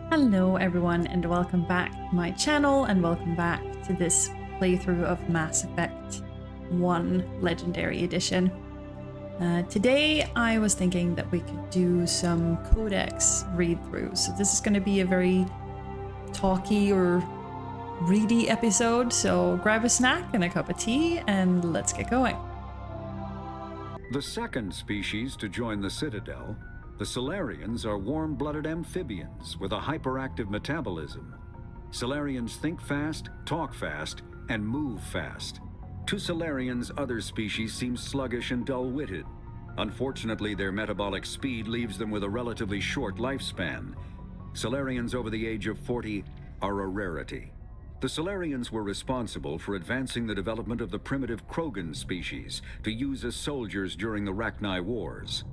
Hello everyone and welcome back to my channel and welcome back to this playthrough of Mass Effect 1 Legendary Edition. Today I was thinking that we could do some Codex read-through. So this is going to be a very talky or ready episode, so grab a snack and a cup of tea and let's get going. The second species to join the Citadel, the Solarians, are warm-blooded amphibians with a hyperactive metabolism. Solarians think fast, talk fast, and move fast. To Solarians, other species seem sluggish and dull-witted. Unfortunately, their metabolic speed leaves them with a relatively short lifespan. Solarians over the age of 40 are a rarity. The Solarians were responsible for advancing the development of the primitive Krogan species to use as soldiers during the Rachni Wars.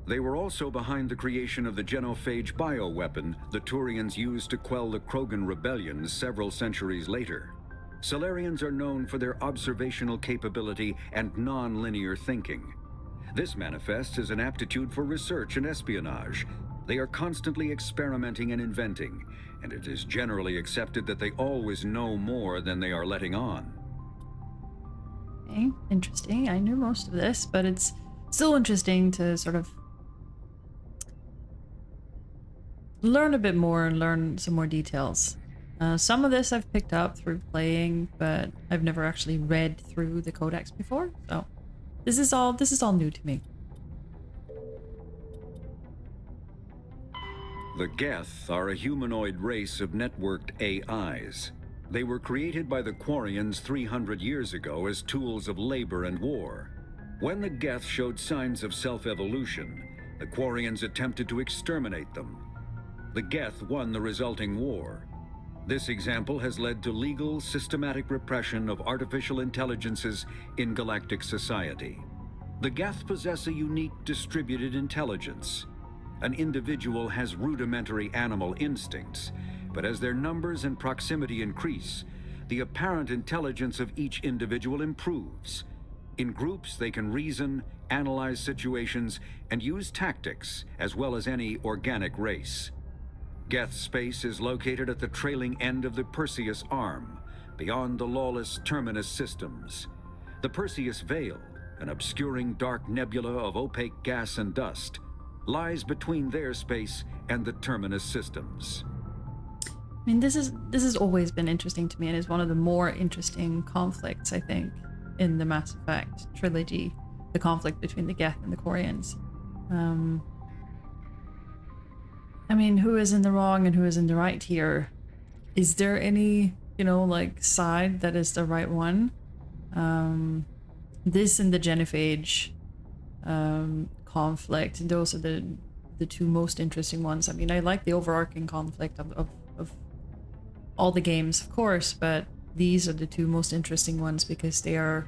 They were also behind the creation of the genophage bioweapon the Turians used to quell the Krogan rebellions several centuries later. Solarians are known for their observational capability and non-linear thinking. This manifests as an aptitude for research and espionage. They are constantly experimenting and inventing, and it is generally accepted that they always know more than they are letting on. Okay, interesting. I knew most of this, but it's still interesting to sort of learn a bit more and learn some more details. Some of this I've picked up through playing, but I've never actually read through the Codex before, so this is all new to me. The Geth are a humanoid race of networked AIs. They were created by the Quarians 300 years ago as tools of labor and war. When the Geth showed signs of self-evolution, the Quarians attempted to exterminate them. The Geth won the resulting war. This example has led to legal, systematic repression of artificial intelligences in galactic society. The Geth possess a unique distributed intelligence. An individual has rudimentary animal instincts, but as their numbers and proximity increase, the apparent intelligence of each individual improves. In groups, they can reason, analyze situations, and use tactics, as well as any organic race. Geth space is located at the trailing end of the Perseus Arm, beyond the lawless Terminus systems. The Perseus Veil, an obscuring dark nebula of opaque gas and dust, lies between their space and the Terminus systems. I mean, this has always been interesting to me, and is one of the more interesting conflicts, I think, in the Mass Effect trilogy, the conflict between the Geth and the Quarians. I mean, who is in the wrong and who is in the right here? Is there any, like, side that is the right one? This and the genophage conflict, those are the two most interesting ones. I mean, I like the overarching conflict of all the games, of course, but these are the two most interesting ones because they're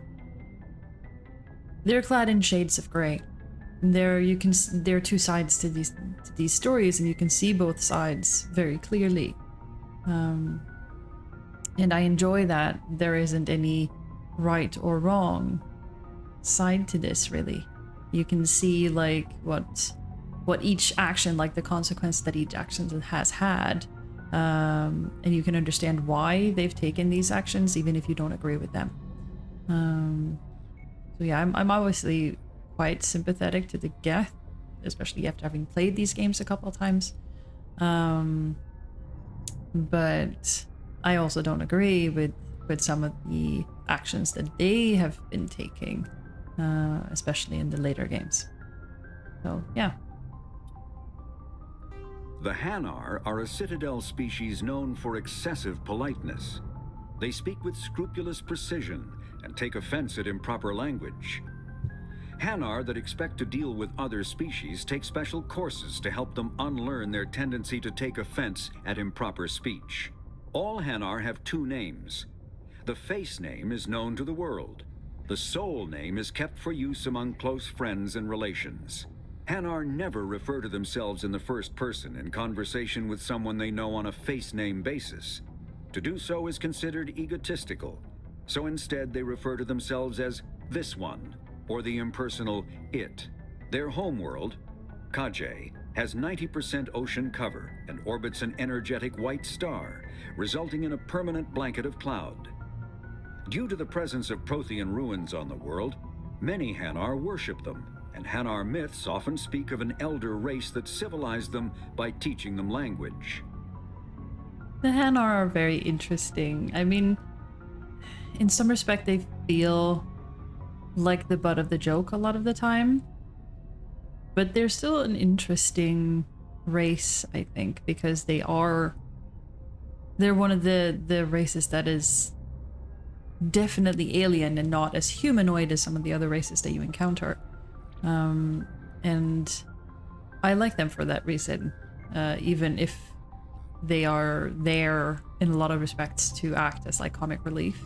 clad in shades of gray. There are two sides to these stories, and you can see both sides very clearly. And I enjoy that there isn't any right or wrong side to this, really. You can see like what each action, like the consequence that each action has had, and you can understand why they've taken these actions, even if you don't agree with them. So yeah, I'm obviously quite sympathetic to the Geth, especially after having played these games a couple of times. But I also don't agree with some of the actions that they have been taking, especially in the later games. So yeah. The Hanar are a Citadel species known for excessive politeness. They speak with scrupulous precision and take offense at improper language. Hanar that expect to deal with other species take special courses to help them unlearn their tendency to take offense at improper speech. All Hanar have two names. The face name is known to the world. The soul name is kept for use among close friends and relations. Hanar never refer to themselves in the first person in conversation with someone they know on a face name basis. To do so is considered egotistical, so instead they refer to themselves as this one, or the impersonal it. Their homeworld, Kaje, has 90% ocean cover and orbits an energetic white star, resulting in a permanent blanket of cloud. Due to the presence of Prothean ruins on the world, many Hanar worship them, and Hanar myths often speak of an elder race that civilized them by teaching them language. The Hanar are very interesting. I mean, in some respect, they feel like the butt of the joke a lot of the time. But they're still an interesting race, I think, because they're one of the races that is definitely alien and not as humanoid as some of the other races that you encounter. And I like them for that reason, even if they are there in a lot of respects to act as like comic relief.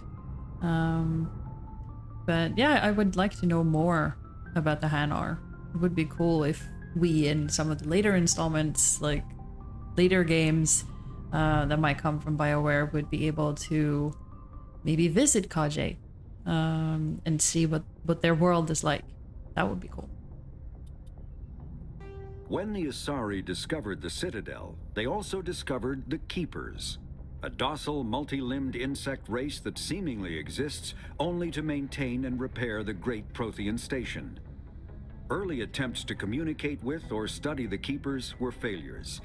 But yeah, I would like to know more about the Hanar. It would be cool if we, in some of the later installments, like later games that might come from BioWare, would be able to maybe visit Kage and see what their world is like. That would be cool. When the Asari discovered the Citadel, they also discovered the Keepers, a docile, multi-limbed insect race that seemingly exists only to maintain and repair the Great Prothean Station. Early attempts to communicate with or study the Keepers were failures,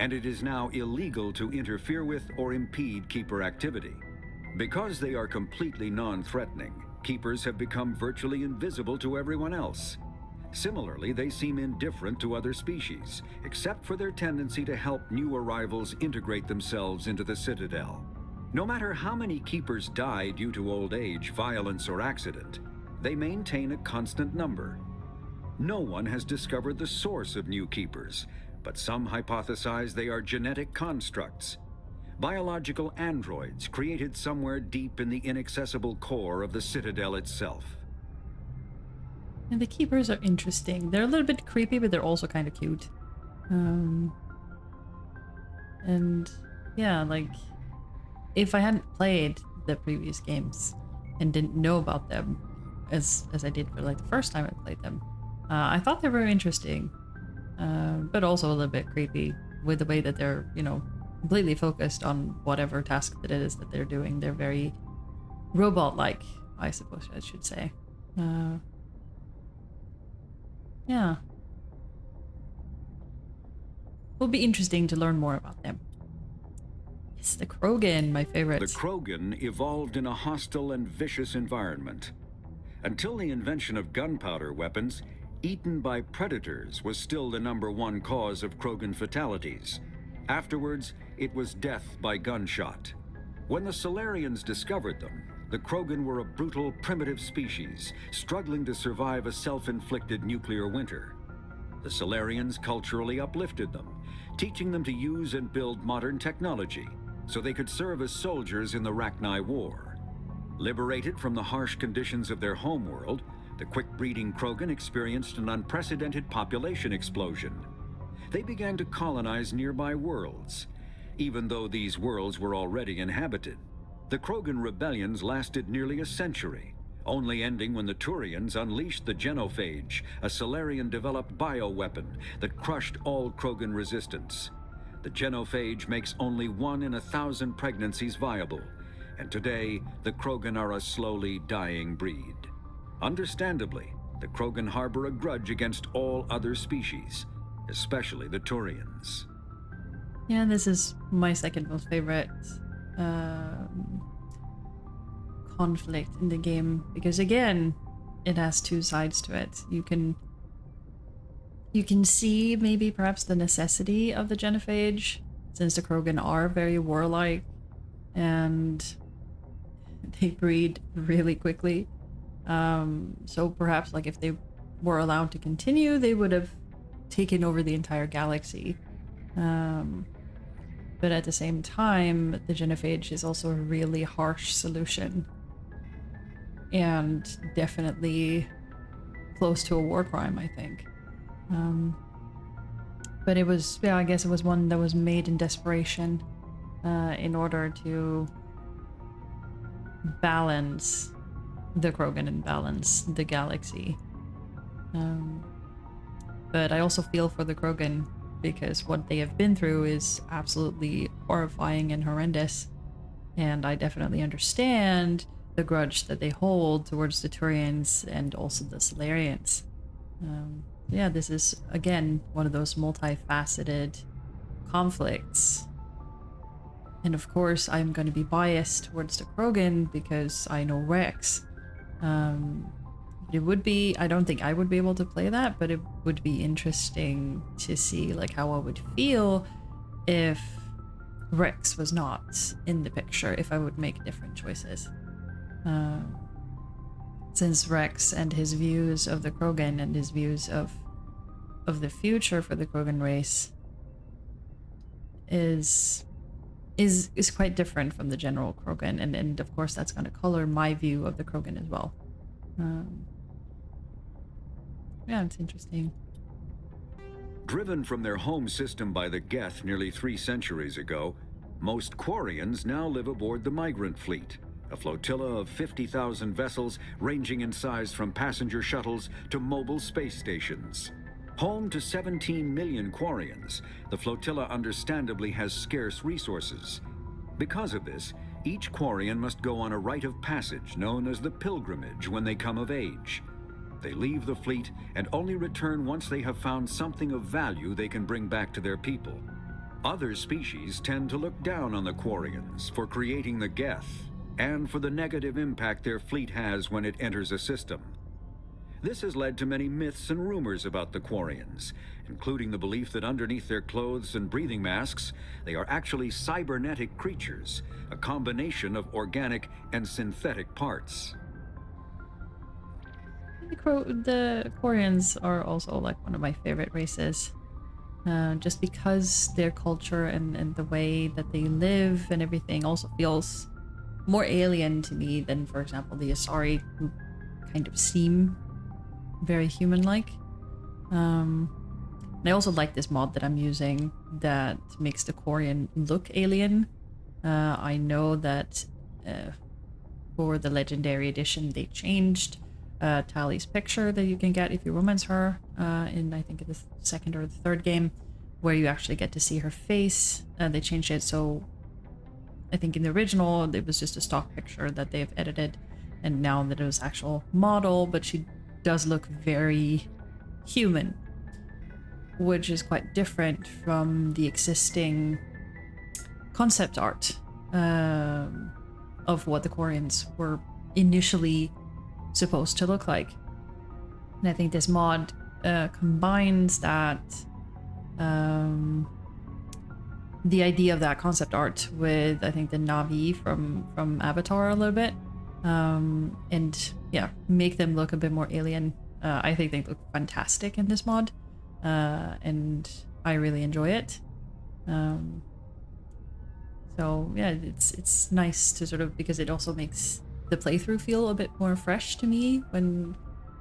and it is now illegal to interfere with or impede Keeper activity. Because they are completely non-threatening, Keepers have become virtually invisible to everyone else. Similarly, they seem indifferent to other species, except for their tendency to help new arrivals integrate themselves into the Citadel. No matter how many Keepers die due to old age, violence, or accident, they maintain a constant number. No one has discovered the source of new Keepers, but some hypothesize they are genetic constructs, biological androids created somewhere deep in the inaccessible core of the Citadel itself. And the Keepers are interesting. They're a little bit creepy, but they're also kind of cute. And yeah, like, if I hadn't played the previous games and didn't know about them as I did for like the first time I played them, I thought they were interesting, but also a little bit creepy with the way that they're, you know, completely focused on whatever task that it is that they're doing. They're very robot-like, I suppose I should say. Yeah. Will be interesting to learn more about them. It's the Krogan, my favorite. The Krogan evolved in a hostile and vicious environment. Until the invention of gunpowder weapons, eaten by predators was still the #1 cause of Krogan fatalities. Afterwards, it was death by gunshot. When the Solarians discovered them, the Krogan were a brutal, primitive species, struggling to survive a self-inflicted nuclear winter. The Solarians culturally uplifted them, teaching them to use and build modern technology, so they could serve as soldiers in the Rachni War. Liberated from the harsh conditions of their homeworld, the quick-breeding Krogan experienced an unprecedented population explosion. They began to colonize nearby worlds. Even though these worlds were already inhabited, the Krogan rebellions lasted nearly a century, only ending when the Turians unleashed the Genophage, a Solarian-developed bioweapon that crushed all Krogan resistance. The Genophage makes only 1 in 1,000 pregnancies viable, and today the Krogan are a slowly dying breed. Understandably, the Krogan harbor a grudge against all other species, especially the Turians. Yeah, this is my second most favorite conflict in the game, because again, it has two sides to it. You can see maybe perhaps the necessity of the Genophage, since the Krogan are very warlike and they breed really quickly. So perhaps like if they were allowed to continue, they would have taken over the entire galaxy. But at the same time, the Genophage is also a really harsh solution. And definitely close to a war crime, I think. But it was, yeah, I guess it was one that was made in desperation in order to balance the Krogan and balance the galaxy. But I also feel for the Krogan because what they have been through is absolutely horrifying and horrendous. And I definitely understand the grudge that they hold towards the Turians and also the Solarians. Yeah, this is, again, one of those multifaceted conflicts. And of course, I'm going to be biased towards the Krogan because I know Rex. It would be, I don't think I would be able to play that, but it would be interesting to see like how I would feel if Rex was not in the picture, if I would make different choices. Since Rex and his views of the Krogan and his views of the future for the Krogan race is quite different from the general Krogan, and of course that's going to color my view of the Krogan as well. Yeah, it's interesting. Driven from their home system by the Geth nearly 3 centuries ago, most Quarians now live aboard the Migrant Fleet, a flotilla of 50,000 vessels ranging in size from passenger shuttles to mobile space stations. Home to 17 million Quarians, the flotilla understandably has scarce resources. Because of this, each Quarian must go on a rite of passage known as the pilgrimage when they come of age. They leave the fleet and only return once they have found something of value they can bring back to their people. Other species tend to look down on the Quarians for creating the Geth and for the negative impact their fleet has when it enters a system. This has led to many myths and rumors about the Quarians, including the belief that underneath their clothes and breathing masks, they are actually cybernetic creatures, a combination of organic and synthetic parts. The Quarians are also like one of my favorite races. Just because their culture and the way that they live and everything also feels more alien to me than, for example, the Asari, who kind of seem very human-like. And I also like this mod that I'm using that makes the Quarian look alien. I know that for the Legendary Edition they changed Tally's picture that you can get if you romance her in, I think, the 2nd or the 3rd game, where you actually get to see her face. They changed it, so I think in the original it was just a stock picture that they've edited, and now that it was actual model, but she does look very human, which is quite different from the existing concept art of what the Quarians were initially supposed to look like. And I think this mod combines that the idea of that concept art with, I think, the Na'vi from Avatar a little bit, and yeah, make them look a bit more alien. I think they look fantastic in this mod, and I really enjoy it. So yeah, it's nice to sort of, because it also makes the playthrough feel a bit more fresh to me when,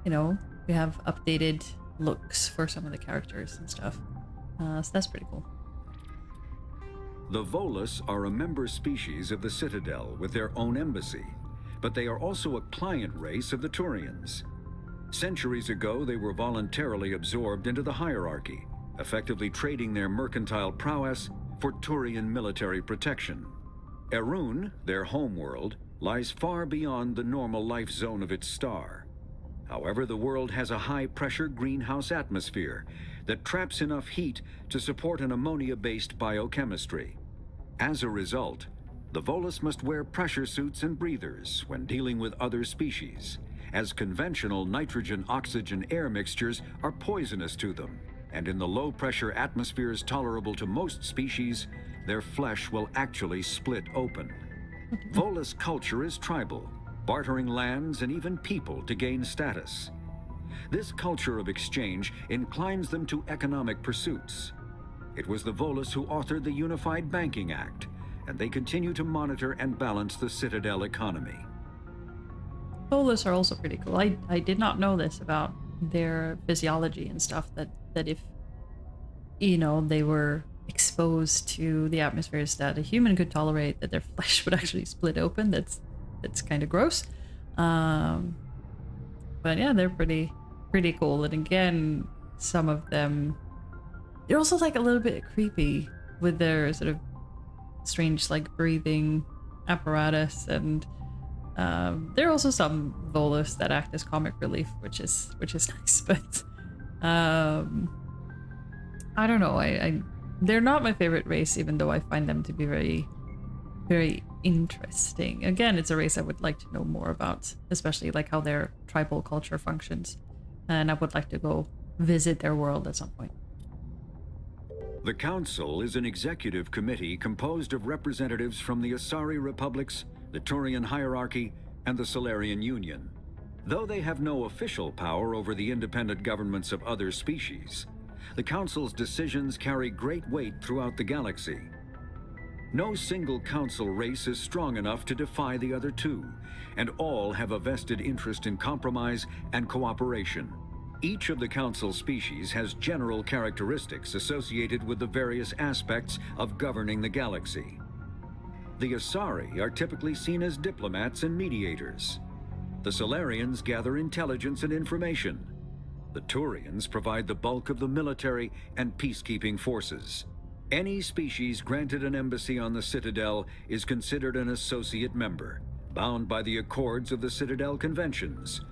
you know, we have updated looks for some of the characters and stuff. So that's pretty cool. The Volus are a member species of the Citadel with their own embassy, but they are also a client race of the Turians. Centuries ago, they were voluntarily absorbed into the hierarchy, effectively trading their mercantile prowess for Turian military protection. Erun, their homeworld, lies far beyond the normal life zone of its star. However, the world has a high-pressure greenhouse atmosphere that traps enough heat to support an ammonia-based biochemistry. As a result, the Volus must wear pressure suits and breathers when dealing with other species, as conventional nitrogen-oxygen air mixtures are poisonous to them, and in the low-pressure atmospheres tolerable to most species, their flesh will actually split open. Volus culture is tribal, bartering lands and even people to gain status. This culture of exchange inclines them to economic pursuits. It was the Volus who authored the Unified Banking Act, and they continue to monitor and balance the Citadel economy. Volus are also pretty cool. I did not know this about their physiology and stuff, that if, you know, they were exposed to the atmospheres that a human could tolerate, that their flesh would actually split open. That's kind of gross. But yeah, they're pretty cool. And again, some of them, they're also like a little bit creepy with their sort of strange like breathing apparatus, and there are also some Volus that act as comic relief, which is nice. But I don't know. I they're not my favorite race, even though I find them to be very, very interesting. Again, it's a race I would like to know more about, especially like how their tribal culture functions, and I would like to go visit their world at some point. The Council is an executive committee composed of representatives from the Asari Republics, the Turian Hierarchy, and the Solarian Union. Though they have no official power over the independent governments of other species, the Council's decisions carry great weight throughout the galaxy. No single Council race is strong enough to defy the other two, and all have a vested interest in compromise and cooperation. Each of the Council species has general characteristics associated with the various aspects of governing the galaxy. The Asari are typically seen as diplomats and mediators. The Solarians gather intelligence and information. The Turians provide the bulk of the military and peacekeeping forces. Any species granted an embassy on the Citadel is considered an associate member, bound by the accords of the Citadel Conventions.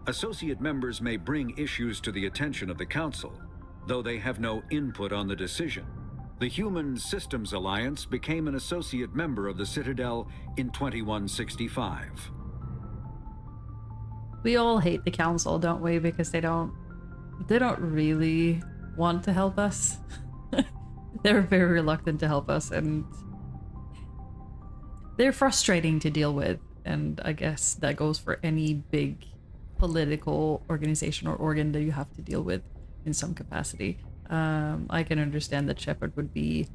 Associate members may bring issues to the attention of the Council, though they have no input on the decision. The Human Systems Alliance became an associate member of the Citadel in 2165. We all hate the Council, don't we? Because they don't really want to help us. They're very reluctant to help us, and they're frustrating to deal with. And I guess that goes for any big political organization or organ that you have to deal with in some capacity. I can understand that Shepard would be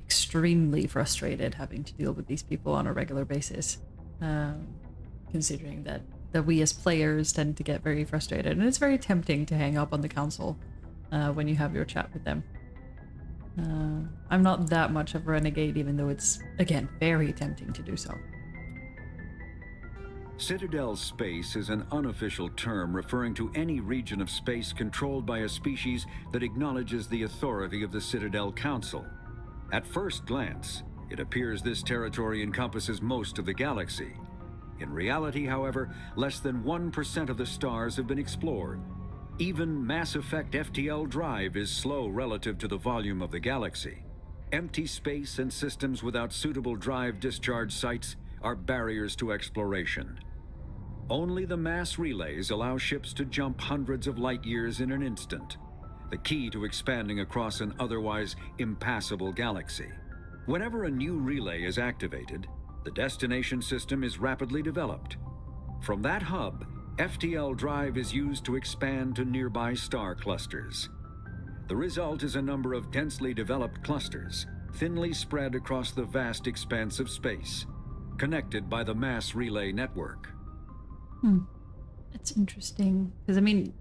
extremely frustrated having to deal with these people on a regular basis, considering that we as players tend to get very frustrated, and it's very tempting to hang up on the Council when you have your chat with them. I'm not that much of a renegade, even though it's, again, very tempting to do so. Citadel space is an unofficial term referring to any region of space controlled by a species that acknowledges the authority of the Citadel Council. At first glance, it appears this territory encompasses most of the galaxy. In reality, however, less than 1% of the stars have been explored. Even Mass Effect FTL drive is slow relative to the volume of the galaxy. Empty space and systems without suitable drive discharge sites are barriers to exploration. Only the mass relays allow ships to jump hundreds of light years in an instant, the key to expanding across an otherwise impassable galaxy. Whenever a new relay is activated, the destination system is rapidly developed. From that hub, FTL drive is used to expand to nearby star clusters. The result is a number of densely developed clusters, thinly spread across the vast expanse of space, connected by the mass relay network. That's interesting, because I mean,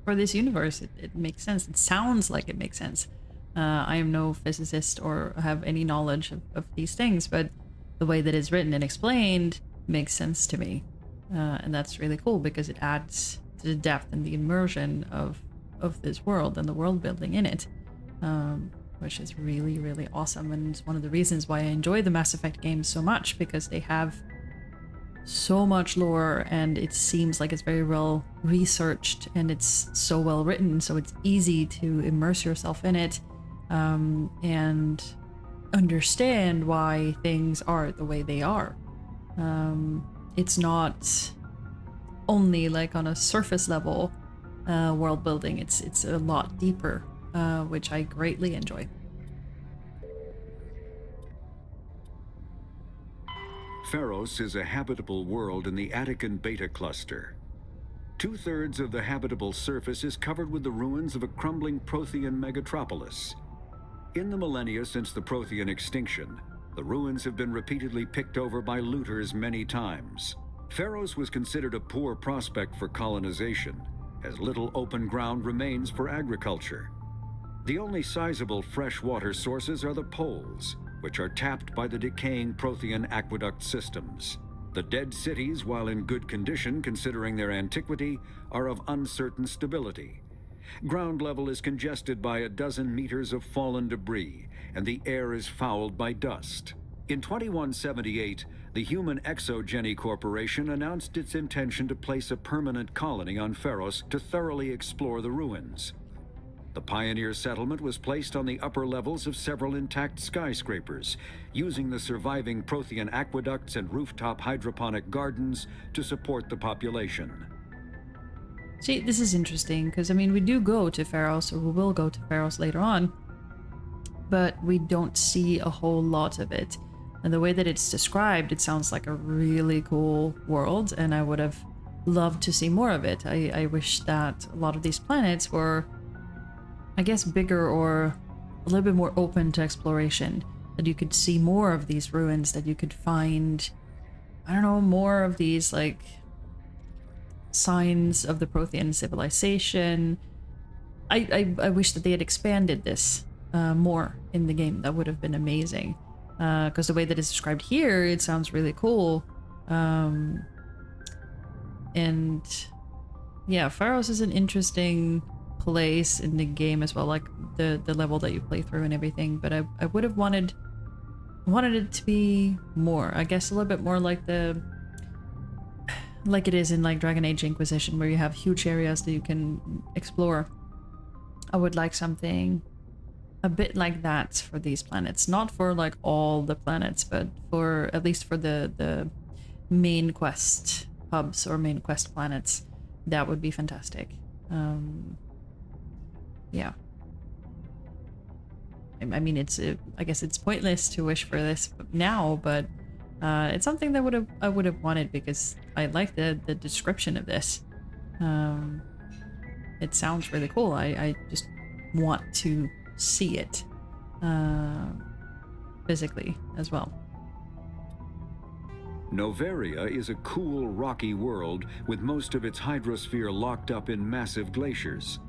for this universe, it makes sense. It sounds like it makes sense. I am no physicist or have any knowledge of these things, but the way that it's written and explained makes sense to me. And that's really cool, because it adds to the depth and the immersion of this world and the world building in it, which is really, really awesome. And it's one of the reasons why I enjoy the Mass Effect games so much, because they have so much lore, and it seems like it's very well researched, and it's so well written, so it's easy to immerse yourself in it, and understand why things are the way they are. It's not only like on a surface level world building, it's a lot deeper, which I greatly enjoy. Feros is a habitable world in the Attican Beta Cluster. 2/3 of the habitable surface is covered with the ruins of a crumbling Prothean megatropolis. In the millennia since the Prothean extinction, the ruins have been repeatedly picked over by looters many times. Feros was considered a poor prospect for colonization, as little open ground remains for agriculture. The only sizable freshwater sources are the poles, which are tapped by the decaying Prothean aqueduct systems. The dead cities, while in good condition considering their antiquity, are of uncertain stability. Ground level is congested by a dozen meters of fallen debris, and the air is fouled by dust. In 2178, the Human Exogeny Corporation announced its intention to place a permanent colony on Feros to thoroughly explore the ruins. The pioneer settlement was placed on the upper levels of several intact skyscrapers, using the surviving Prothean aqueducts and rooftop hydroponic gardens to support the population. See, this is interesting, because, I mean, we do go to Feros, or we will go to Feros later on, but we don't see a whole lot of it. And the way that it's described, it sounds like a really cool world, and I would have loved to see more of it. I wish that a lot of these planets were, I guess, bigger or a little bit more open to exploration, that you could see more of these ruins, that you could find, I don't know, more of these, like, signs of the Prothean civilization. I wish that they had expanded this more in the game. That would have been amazing. Because the way that it's described here, it sounds really cool. And yeah, Feros is an interesting place in the game as well, like the level that you play through and everything. But I would have wanted it to be more. I guess a little bit more like it is in like Dragon Age Inquisition, where you have huge areas that you can explore. I would like something a bit like that for these planets. Not for like all the planets, but for at least for the main quest hubs or main quest planets. That would be fantastic. Yeah. I mean, I guess it's pointless to wish for this now, but it's something that I would have wanted, because I like the description of this. It sounds really cool. I just want to see it physically as well. Noveria is a cool, rocky world with most of its hydrosphere locked up in massive glaciers.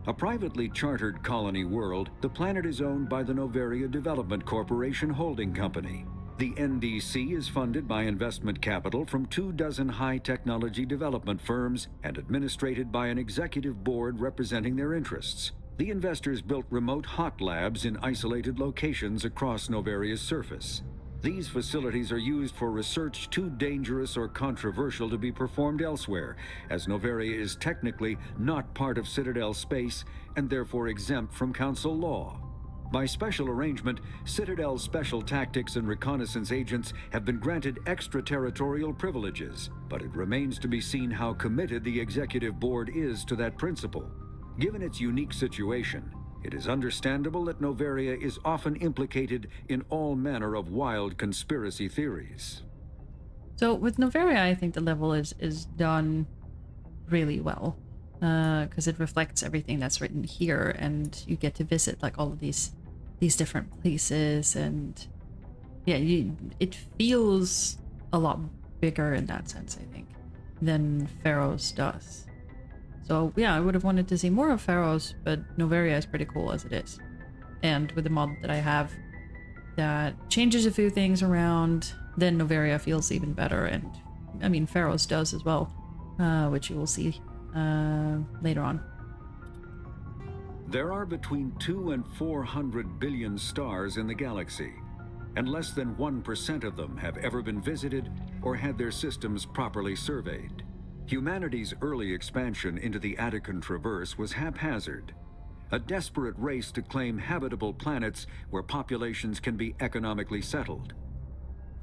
A privately chartered colony world, the planet is owned by the Noveria Development Corporation Holding Company. The NDC is funded by investment capital from 24 high-technology development firms and administrated by an executive board representing their interests. The investors built remote hot labs in isolated locations across Noveria's surface. These facilities are used for research too dangerous or controversial to be performed elsewhere, as Noveria is technically not part of Citadel space and therefore exempt from Council law. By special arrangement, Citadel's special tactics and reconnaissance agents have been granted extraterritorial privileges, but it remains to be seen how committed the executive board is to that principle. Given its unique situation, it is understandable that Noveria is often implicated in all manner of wild conspiracy theories. So with Noveria, I think the level is done really well, because it reflects everything that's written here, and you get to visit like all of these different places, and yeah, it feels a lot bigger in that sense, I think, than Feros does. So yeah, I would have wanted to see more of Feros, but Noveria is pretty cool as it is. And with the mod that I have that changes a few things around, then Noveria feels even better. And I mean, Feros does as well, which you will see later on. There are between 200 and 400 billion stars in the galaxy, and less than 1% of them have ever been visited or had their systems properly surveyed. Humanity's early expansion into the Attican Traverse was haphazard, a desperate race to claim habitable planets where populations can be economically settled.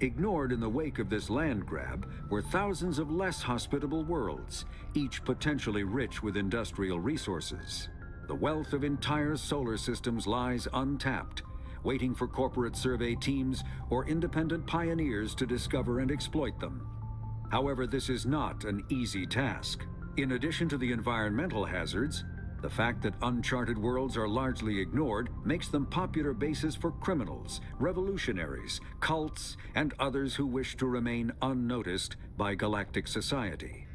Ignored in the wake of this land grab were thousands of less hospitable worlds, each potentially rich with industrial resources. The wealth of entire solar systems lies untapped, waiting for corporate survey teams or independent pioneers to discover and exploit them. However, this is not an easy task. In addition to the environmental hazards, the fact that uncharted worlds are largely ignored makes them popular bases for criminals, revolutionaries, cults, and others who wish to remain unnoticed by galactic society.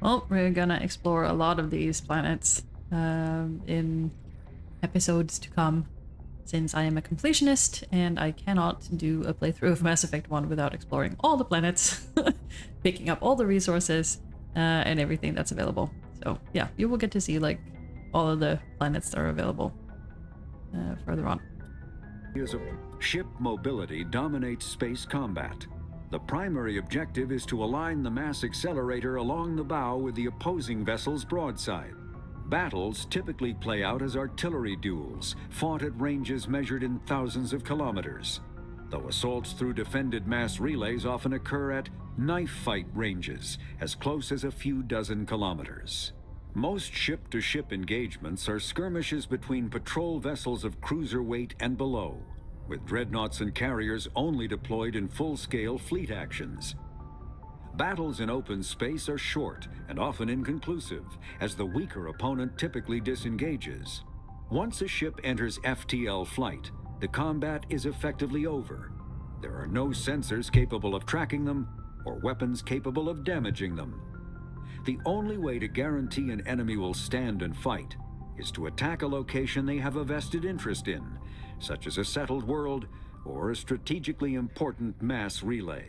Well, we're gonna explore a lot of these planets in episodes to come, since I am a completionist and I cannot do a playthrough of Mass Effect 1 without exploring all the planets, picking up all the resources and everything that's available. So yeah, you will get to see like all of the planets that are available further on. Ship mobility dominates space combat. The primary objective is to align the mass accelerator along the bow with the opposing vessel's broadside. Battles typically play out as artillery duels, fought at ranges measured in thousands of kilometers, though assaults through defended mass relays often occur at knife fight ranges, as close as a few dozen kilometers. Most ship-to-ship engagements are skirmishes between patrol vessels of cruiser weight and below, with dreadnoughts and carriers only deployed in full-scale fleet actions. Battles in open space are short and often inconclusive, as the weaker opponent typically disengages. Once a ship enters FTL flight, the combat is effectively over. There are no sensors capable of tracking them or weapons capable of damaging them. The only way to guarantee an enemy will stand and fight is to attack a location they have a vested interest in, such as a settled world or a strategically important mass relay.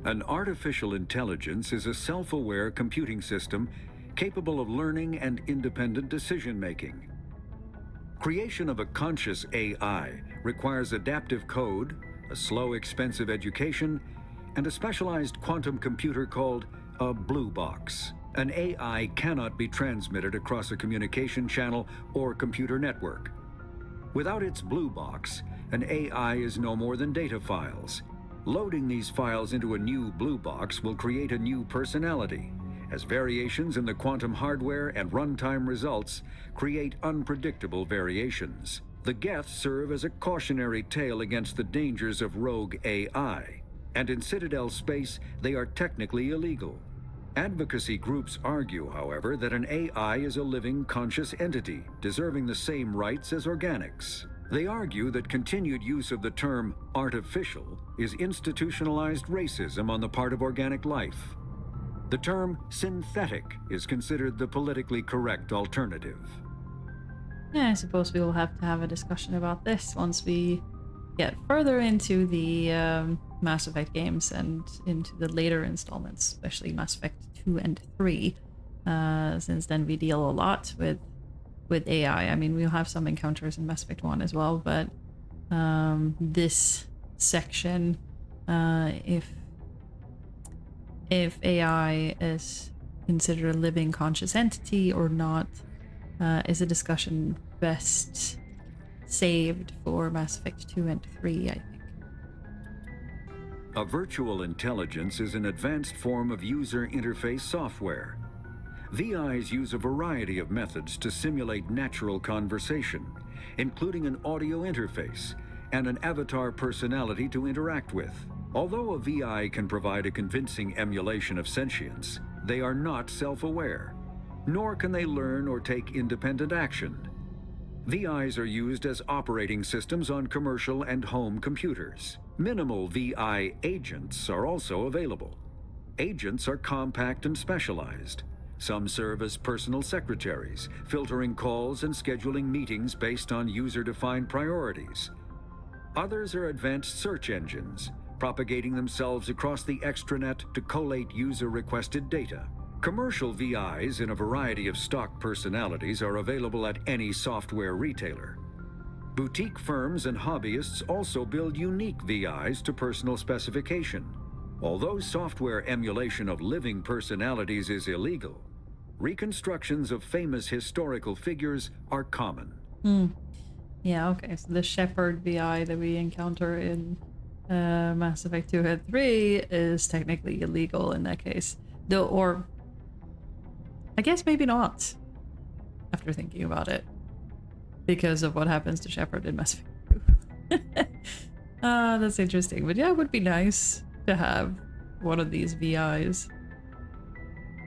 An artificial intelligence is a self-aware computing system capable of learning and independent decision-making. Creation of a conscious AI requires adaptive code, a slow, expensive education, and a specialized quantum computer called a blue box. An AI cannot be transmitted across a communication channel or computer network. Without its blue box, an AI is no more than data files. Loading these files into a new blue box will create a new personality, as variations in the quantum hardware and runtime results create unpredictable variations. The Geth serve as a cautionary tale against the dangers of rogue AI, and in Citadel space, they are technically illegal. Advocacy groups argue, however, that an AI is a living, conscious entity, deserving the same rights as organics. They argue that continued use of the term artificial is institutionalized racism on the part of organic life. The term synthetic is considered the politically correct alternative. Yeah, I suppose we will have to have a discussion about this once we get further into the Mass Effect games and into the later installments, especially Mass Effect 2 and 3, since then we deal a lot with AI. I mean, we'll have some encounters in Mass Effect 1 as well, but this section, if AI is considered a living conscious entity or not, is a discussion best saved for Mass Effect 2 and 3, I think. A virtual intelligence is an advanced form of user interface software. VIs use a variety of methods to simulate natural conversation, including an audio interface and an avatar personality to interact with. Although a VI can provide a convincing emulation of sentience, they are not self-aware, nor can they learn or take independent action. VIs are used as operating systems on commercial and home computers. Minimal VI agents are also available. Agents are compact and specialized. Some serve as personal secretaries, filtering calls and scheduling meetings based on user-defined priorities. Others are advanced search engines, propagating themselves across the extranet to collate user-requested data. Commercial VIs in a variety of stock personalities are available at any software retailer. Boutique firms and hobbyists also build unique VIs to personal specification. Although software emulation of living personalities is illegal, reconstructions of famous historical figures are common. Yeah, okay, so the Shepherd VI that we encounter in Mass Effect 2 and 3 is technically illegal in that case. Though, or I guess maybe not, after thinking about it, because of what happens to Shepard in Mass Effect 2. That's interesting. But yeah, it would be nice to have one of these VIs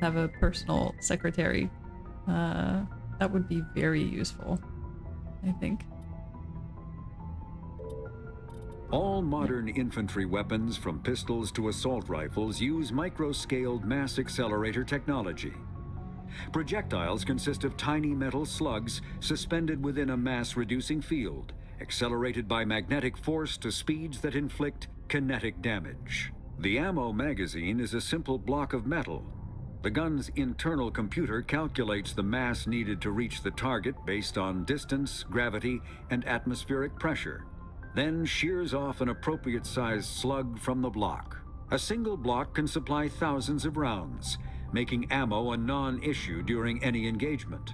have a personal secretary. That would be very useful, I think. All modern infantry weapons, from pistols to assault rifles, use micro-scaled mass accelerator technology. Projectiles consist of tiny metal slugs suspended within a mass-reducing field, accelerated by magnetic force to speeds that inflict kinetic damage. The ammo magazine is a simple block of metal, The gun's internal computer calculates the mass needed to reach the target based on distance, gravity, and atmospheric pressure, then shears off an appropriate-sized slug from the block. A single block can supply thousands of rounds, making ammo a non-issue during any engagement.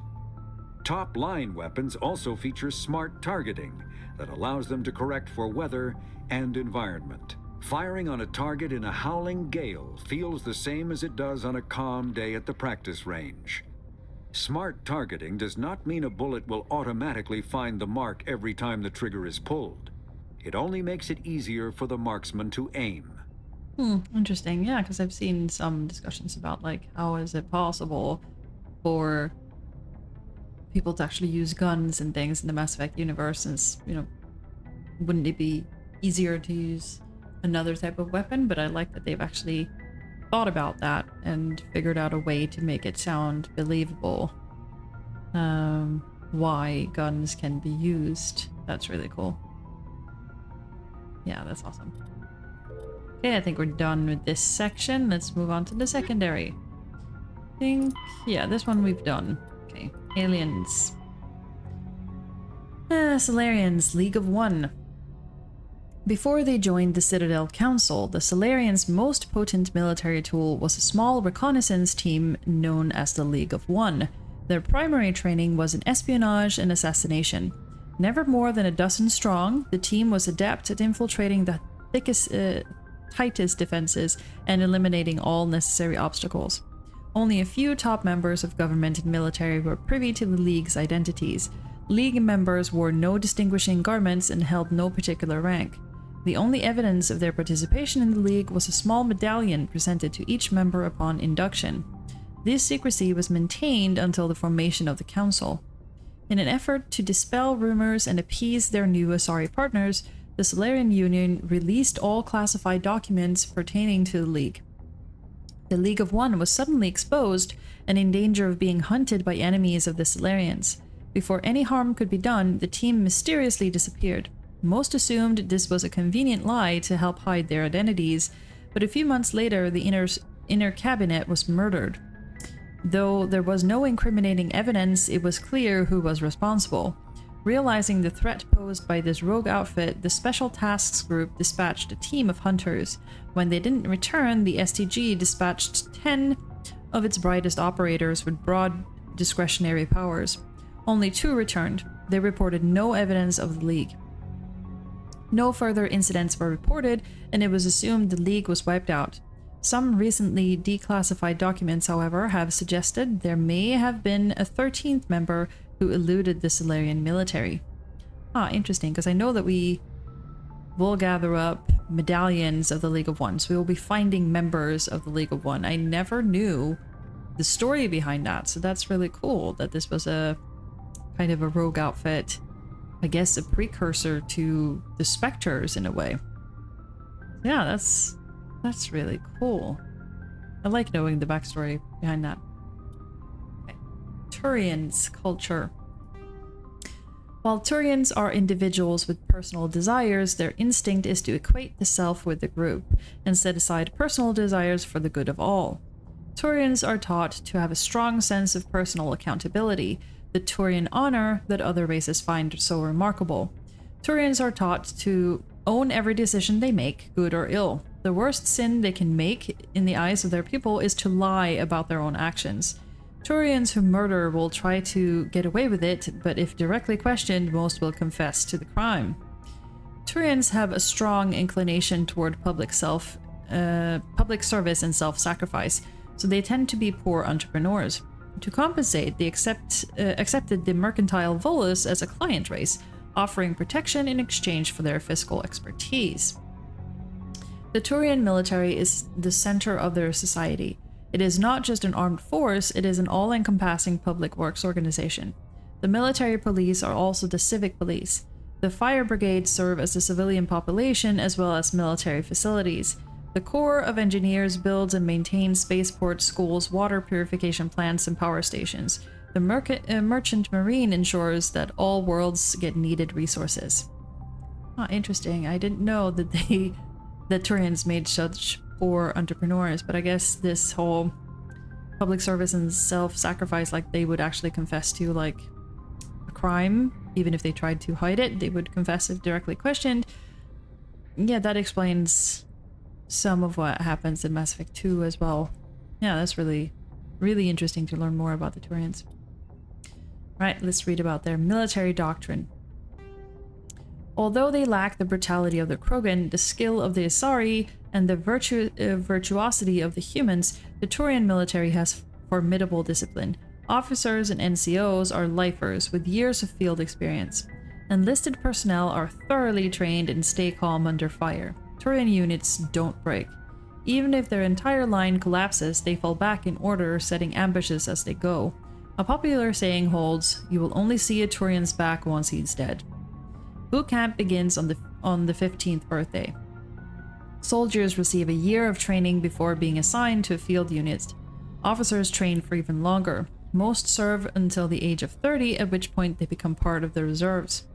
Top-line weapons also feature smart targeting that allows them to correct for weather and environment. Firing on a target in a howling gale feels the same as it does on a calm day at the practice range. Smart targeting does not mean a bullet will automatically find the mark every time the trigger is pulled. It only makes it easier for the marksman to aim. Interesting. Yeah, because I've seen some discussions about, like, how is it possible for people to actually use guns and things in the Mass Effect universe, since, you know, wouldn't it be easier to use another type of weapon? But I like that they've actually thought about that and figured out a way to make it sound believable. Why guns can be used. That's really cool. Yeah, that's awesome. Okay, I think we're done with this section. Let's move on to the secondary. I think, yeah, this one we've done. Okay, aliens. Solarians, League of One. Before they joined the Citadel Council, the Solarians' most potent military tool was a small reconnaissance team known as the League of One. Their primary training was in espionage and assassination. Never more than a dozen strong, the team was adept at infiltrating the tightest defenses and eliminating all necessary obstacles. Only a few top members of government and military were privy to the League's identities. League members wore no distinguishing garments and held no particular rank. The only evidence of their participation in the League was a small medallion presented to each member upon induction. This secrecy was maintained until the formation of the Council. In an effort to dispel rumors and appease their new Asari partners, the Solarian Union released all classified documents pertaining to the League. The League of One was suddenly exposed and in danger of being hunted by enemies of the Solarians. Before any harm could be done, the team mysteriously disappeared. Most assumed this was a convenient lie to help hide their identities, but a few months later the inner cabinet was murdered. Though there was no incriminating evidence, it was clear who was responsible. Realizing the threat posed by this rogue outfit, the Special Tasks Group dispatched a team of hunters. When they didn't return, the STG dispatched 10 of its brightest operators with broad discretionary powers. Only 2 returned. They reported no evidence of the League. No further incidents were reported, and it was assumed the League was wiped out. Some recently declassified documents, however, have suggested there may have been a 13th member who eluded the Solarian military. Interesting, because I know that we will gather up medallions of the League of One, so we will be finding members of the League of One. I never knew the story behind that, so that's really cool that this was a kind of a rogue outfit. I guess a precursor to the Spectres in a way. Yeah, that's really cool. I like knowing the backstory behind that. Okay. Turians culture. While Turians are individuals with personal desires, their instinct is to equate the self with the group and set aside personal desires for the good of all. Turians are taught to have a strong sense of personal accountability, the Turian honor that other races find so remarkable. Turians are taught to own every decision they make, good or ill. The worst sin they can make in the eyes of their people is to lie about their own actions. Turians who murder will try to get away with it, but if directly questioned, most will confess to the crime. Turians have a strong inclination toward public service and self-sacrifice, so they tend to be poor entrepreneurs. To compensate, they accepted the mercantile Volus as a client race, offering protection in exchange for their fiscal expertise. The Turian military is the center of their society. It is not just an armed force, it is an all-encompassing public works organization. The military police are also the civic police. The fire brigades serve as the civilian population as well as military facilities. The Corps of Engineers builds and maintains spaceports, schools, water purification plants, and power stations. The Merchant Marine ensures that all worlds get needed resources. Interesting. I didn't know that the Turians made such poor entrepreneurs, but I guess this whole public service and self-sacrifice, like they would actually confess to like a crime, even if they tried to hide it. They would confess if directly questioned. Yeah, that explains some of what happens in Mass Effect 2 as well. Yeah, that's really, really interesting to learn more about the Turians. Right, let's read about their military doctrine. Although they lack the brutality of the Krogan, the skill of the Asari, and the virtuosity of the humans, the Turian military has formidable discipline. Officers and NCOs are lifers with years of field experience. Enlisted personnel are thoroughly trained and stay calm under fire. Turian units don't break. Even if their entire line collapses, they fall back in order, setting ambushes as they go. A popular saying holds, "You will only see a Turian's back once he's dead." Boot camp begins on the 15th birthday. Soldiers receive a year of training before being assigned to a field unit. Officers train for even longer. Most serve until the age of 30, at which point they become part of the reserves.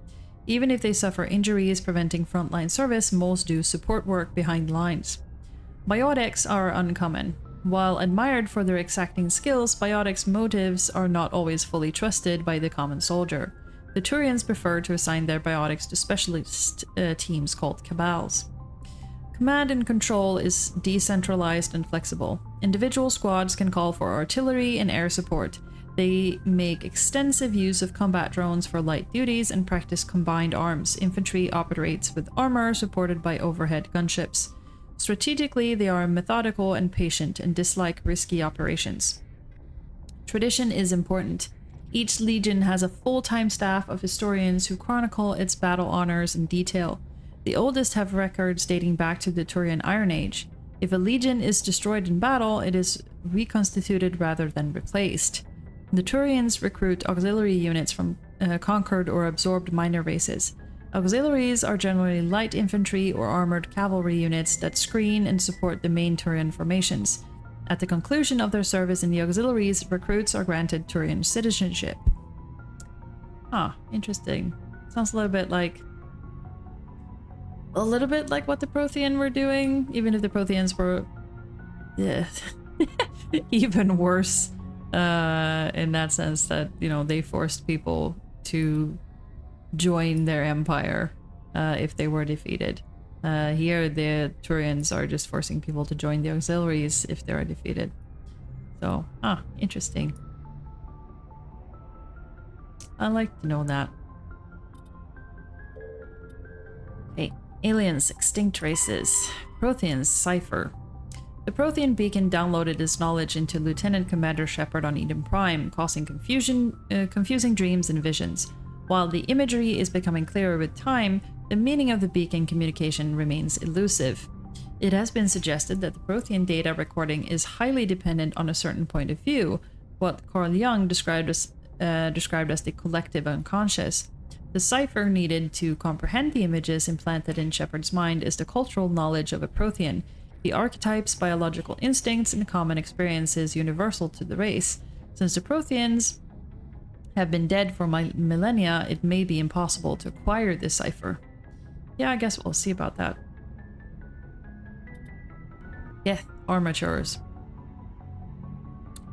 Even if they suffer injuries preventing frontline service, most do support work behind lines. Biotics are uncommon. While admired for their exacting skills, biotics' motives are not always fully trusted by the common soldier. The Turians prefer to assign their biotics to specialist teams called cabals. Command and control is decentralized and flexible. Individual squads can call for artillery and air support. They make extensive use of combat drones for light duties and practice combined arms. Infantry operates with armor supported by overhead gunships. Strategically, they are methodical and patient and dislike risky operations. Tradition is important. Each legion has a full-time staff of historians who chronicle its battle honors in detail. The oldest have records dating back to the Turian Iron Age. If a legion is destroyed in battle, it is reconstituted rather than replaced. The Turians recruit auxiliary units from conquered or absorbed minor races. Auxiliaries are generally light infantry or armored cavalry units that screen and support the main Turian formations. At the conclusion of their service in the auxiliaries, recruits are granted Turian citizenship. Ah, interesting. Sounds a little bit like what the Prothean were doing, even if the Protheans were even worse in that sense that, you know, they forced people to join their empire if they were defeated. Here, the Turians are just forcing people to join the auxiliaries if they are defeated. So, interesting. I'd like to know that. Okay, aliens, extinct races. Protheans, Cipher. The Prothean beacon downloaded its knowledge into Lieutenant Commander Shepard on Eden Prime, causing confusing dreams and visions. While the imagery is becoming clearer with time, the meaning of the beacon communication remains elusive. It has been suggested that the Prothean data recording is highly dependent on a certain point of view, what Carl Jung described as the collective unconscious. The cipher needed to comprehend the images implanted in Shepard's mind is the cultural knowledge of a Prothean, the archetypes, biological instincts, and common experiences universal to the race. Since the Protheans have been dead for millennia, it may be impossible to acquire this cipher. Yeah, I guess we'll see about that. Geth armatures.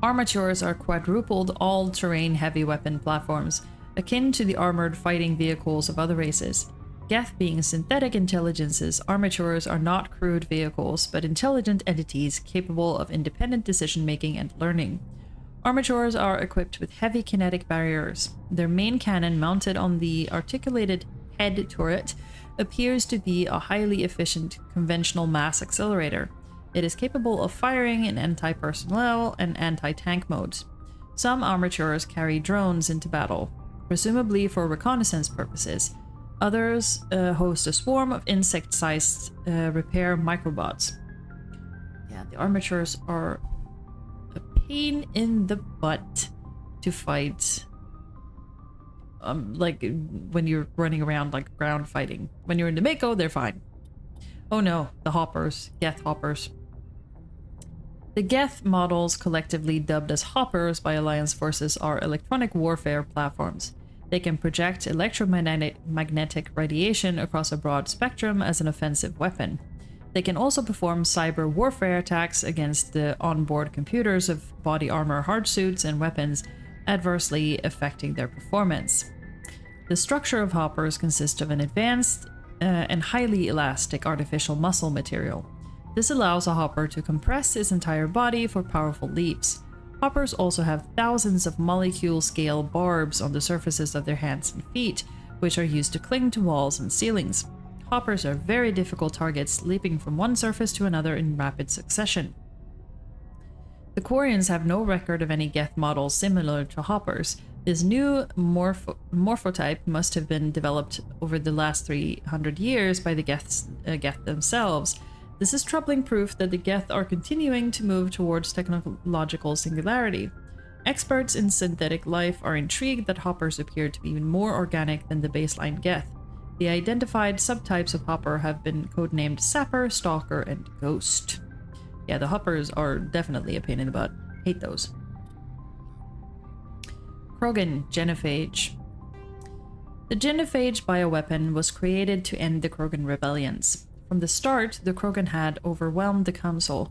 Armatures are quadrupled all-terrain heavy weapon platforms, akin to the armored fighting vehicles of other races. Geth being synthetic intelligences, armatures are not crude vehicles, but intelligent entities capable of independent decision-making and learning. Armatures are equipped with heavy kinetic barriers. Their main cannon, mounted on the articulated head turret, appears to be a highly efficient conventional mass accelerator. It is capable of firing in anti-personnel and anti-tank modes. Some armatures carry drones into battle, presumably for reconnaissance purposes. Others host a swarm of insect-sized repair microbots. Yeah, the armatures are a pain in the butt to fight. Like when you're running around like ground fighting. When you're in the MAKO, they're fine. Oh no, the hoppers, Geth hoppers. The Geth models, collectively dubbed as hoppers by Alliance forces, are electronic warfare platforms. They can project electromagnetic radiation across a broad spectrum as an offensive weapon. They can also perform cyber warfare attacks against the onboard computers of body armor, hard suits, and weapons, adversely affecting their performance. The structure of hoppers consists of an advanced and highly elastic artificial muscle material. This allows a hopper to compress its entire body for powerful leaps. Hoppers also have thousands of molecule-scale barbs on the surfaces of their hands and feet, which are used to cling to walls and ceilings. Hoppers are very difficult targets, leaping from one surface to another in rapid succession. The Quarians have no record of any Geth models similar to hoppers. This new morphotype must have been developed over the last 300 years by the Geth themselves. This is troubling proof that the Geth are continuing to move towards technological singularity. Experts in synthetic life are intrigued that hoppers appear to be even more organic than the baseline Geth. The identified subtypes of hopper have been codenamed Sapper, Stalker, and Ghost. Yeah, the hoppers are definitely a pain in the butt. Hate those. Krogan Genophage. The Genophage bioweapon was created to end the Krogan rebellions. From the start, the Krogan had overwhelmed the Council.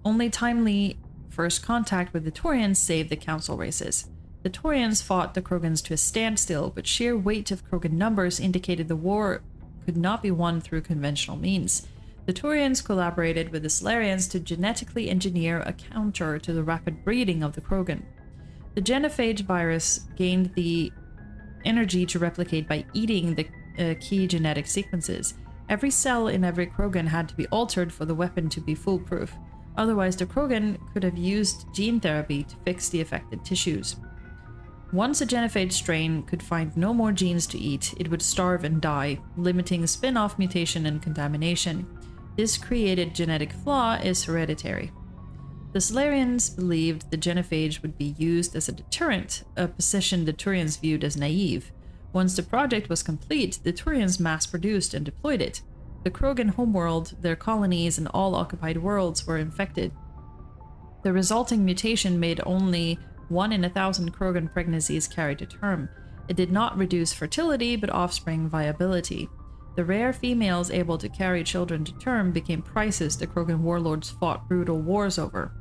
Only timely first contact with the Taurians saved the Council races. The Taurians fought the Krogans to a standstill, but sheer weight of Krogan numbers indicated the war could not be won through conventional means. The Taurians collaborated with the Solarians to genetically engineer a counter to the rapid breeding of the Krogan. The Genophage virus gained the energy to replicate by eating the key genetic sequences. Every cell in every Krogan had to be altered for the weapon to be foolproof. Otherwise, the Krogan could have used gene therapy to fix the affected tissues. Once a Genophage strain could find no more genes to eat, it would starve and die, limiting spin-off mutation and contamination. This created genetic flaw is hereditary. The Solarians believed the Genophage would be used as a deterrent, a position the Taurians viewed as naive. Once the project was complete, the Taurians mass-produced and deployed it. The Krogan homeworld, their colonies, and all occupied worlds were infected. The resulting mutation made only 1 in 1,000 Krogan pregnancies carried to term. It did not reduce fertility, but offspring viability. The rare females able to carry children to term became prices the Krogan warlords fought brutal wars over.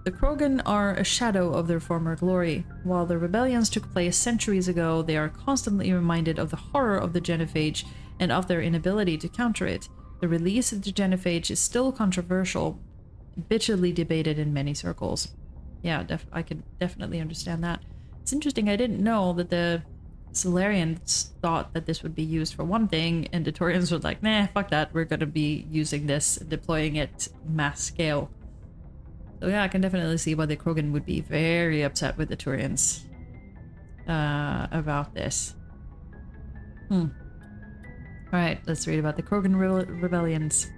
The Krogan are a shadow of their former glory. While the rebellions took place centuries ago, they are constantly reminded of the horror of the Genophage and of their inability to counter it. The release of the Genophage is still controversial, bitterly debated in many circles. Yeah, I could definitely understand that. It's interesting, I didn't know that the Solarians thought that this would be used for one thing, and the Taurians were like, nah, fuck that, we're gonna be using this, deploying it mass scale. So yeah, I can definitely see why the Krogan would be very upset with the Taurians about this. Alright, let's read about the Krogan rebellions.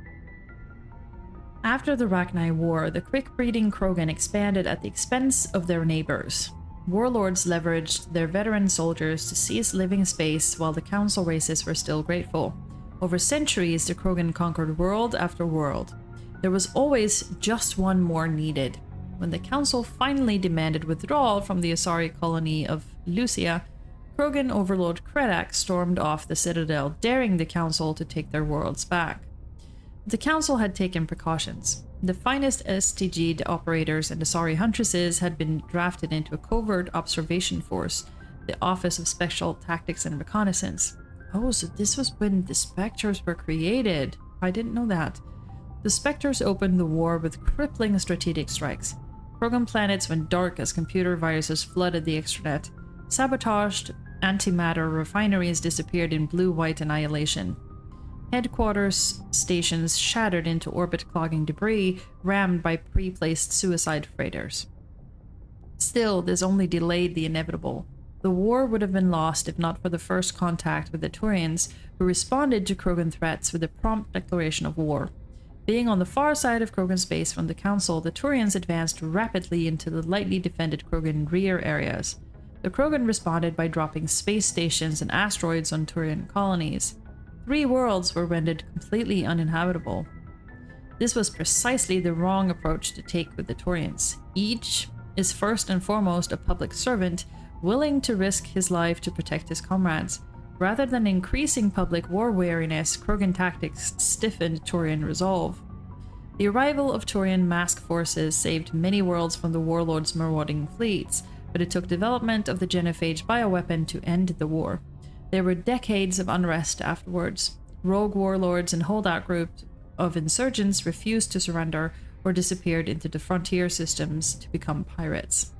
After the Rachni War, the quick-breeding Krogan expanded at the expense of their neighbors. Warlords leveraged their veteran soldiers to seize living space while the council races were still grateful. Over centuries, the Krogan conquered world after world. There was always just one more needed. When the council finally demanded withdrawal from the Asari colony of Lucia, Krogan overlord Kredak stormed off the citadel, daring the council to take their worlds back. The council had taken precautions. The finest STG operators and Asari huntresses had been drafted into a covert observation force, the Office of Special Tactics and Reconnaissance. Oh, so this was when the Spectres were created. I didn't know that. The Spectres opened the war with crippling strategic strikes. Krogan planets went dark as computer viruses flooded the extranet. Sabotaged antimatter refineries disappeared in blue-white annihilation. Headquarters stations shattered into orbit-clogging debris, rammed by pre-placed suicide freighters. Still, this only delayed the inevitable. The war would have been lost if not for the first contact with the Taurians, who responded to Krogan threats with a prompt declaration of war. Being on the far side of Krogan space from the Council, the Taurians advanced rapidly into the lightly defended Krogan rear areas. The Krogan responded by dropping space stations and asteroids on Taurian colonies. 3 worlds were rendered completely uninhabitable. This was precisely the wrong approach to take with the Taurians. Each is first and foremost a public servant, willing to risk his life to protect his comrades. Rather than increasing public war wariness, Krogan tactics stiffened Taurian resolve. The arrival of Taurian mask forces saved many worlds from the warlords' marauding fleets, but it took development of the genophage bioweapon to end the war. There were decades of unrest afterwards. Rogue warlords and holdout groups of insurgents refused to surrender or disappeared into the frontier systems to become pirates.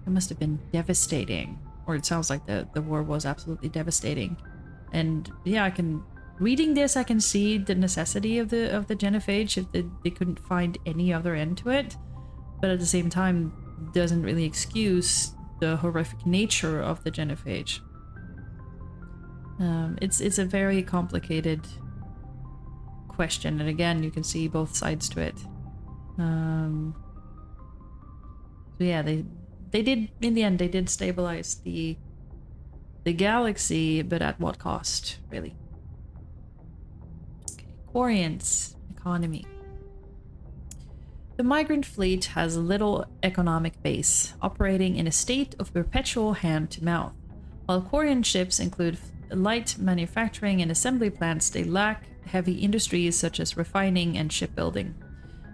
It must have been devastating, or it sounds like the war was absolutely devastating. And yeah, reading this, I can see the necessity of the genophage if they couldn't find any other end to it, but at the same time doesn't really excuse the horrific nature of the genophage. It's a very complicated question, and again, you can see both sides to it. So yeah, they did, in the end, they did stabilize the galaxy, but at what cost, really? Okay, Quarian's economy. The migrant fleet has little economic base, operating in a state of perpetual hand-to-mouth. While Quarian ships include light manufacturing and assembly plants, they lack heavy industries such as refining and shipbuilding.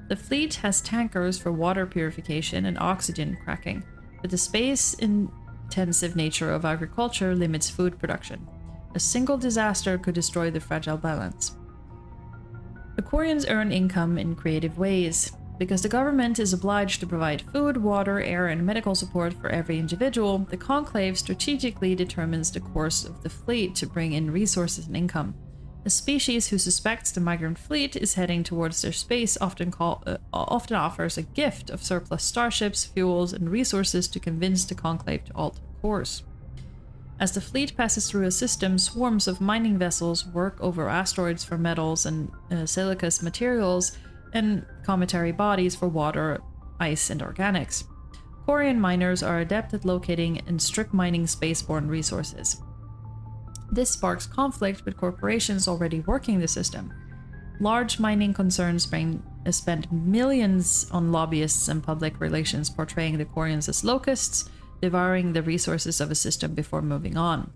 The fleet has tankers for water purification and oxygen cracking, but the space-intensive nature of agriculture limits food production. A single disaster could destroy the fragile balance. The Quarians earn income in creative ways. Because the government is obliged to provide food, water, air, and medical support for every individual, the Conclave strategically determines the course of the fleet to bring in resources and income. A species who suspects the migrant fleet is heading towards their space often offers a gift of surplus starships, fuels, and resources to convince the Conclave to alter course. As the fleet passes through a system, swarms of mining vessels work over asteroids for metals and silicous materials, and cometary bodies for water, ice, and organics. Quarian miners are adept at locating and strip mining spaceborne resources. This sparks conflict with corporations already working the system. Large mining concerns spend millions on lobbyists and public relations portraying the Quarians as locusts, devouring the resources of a system before moving on.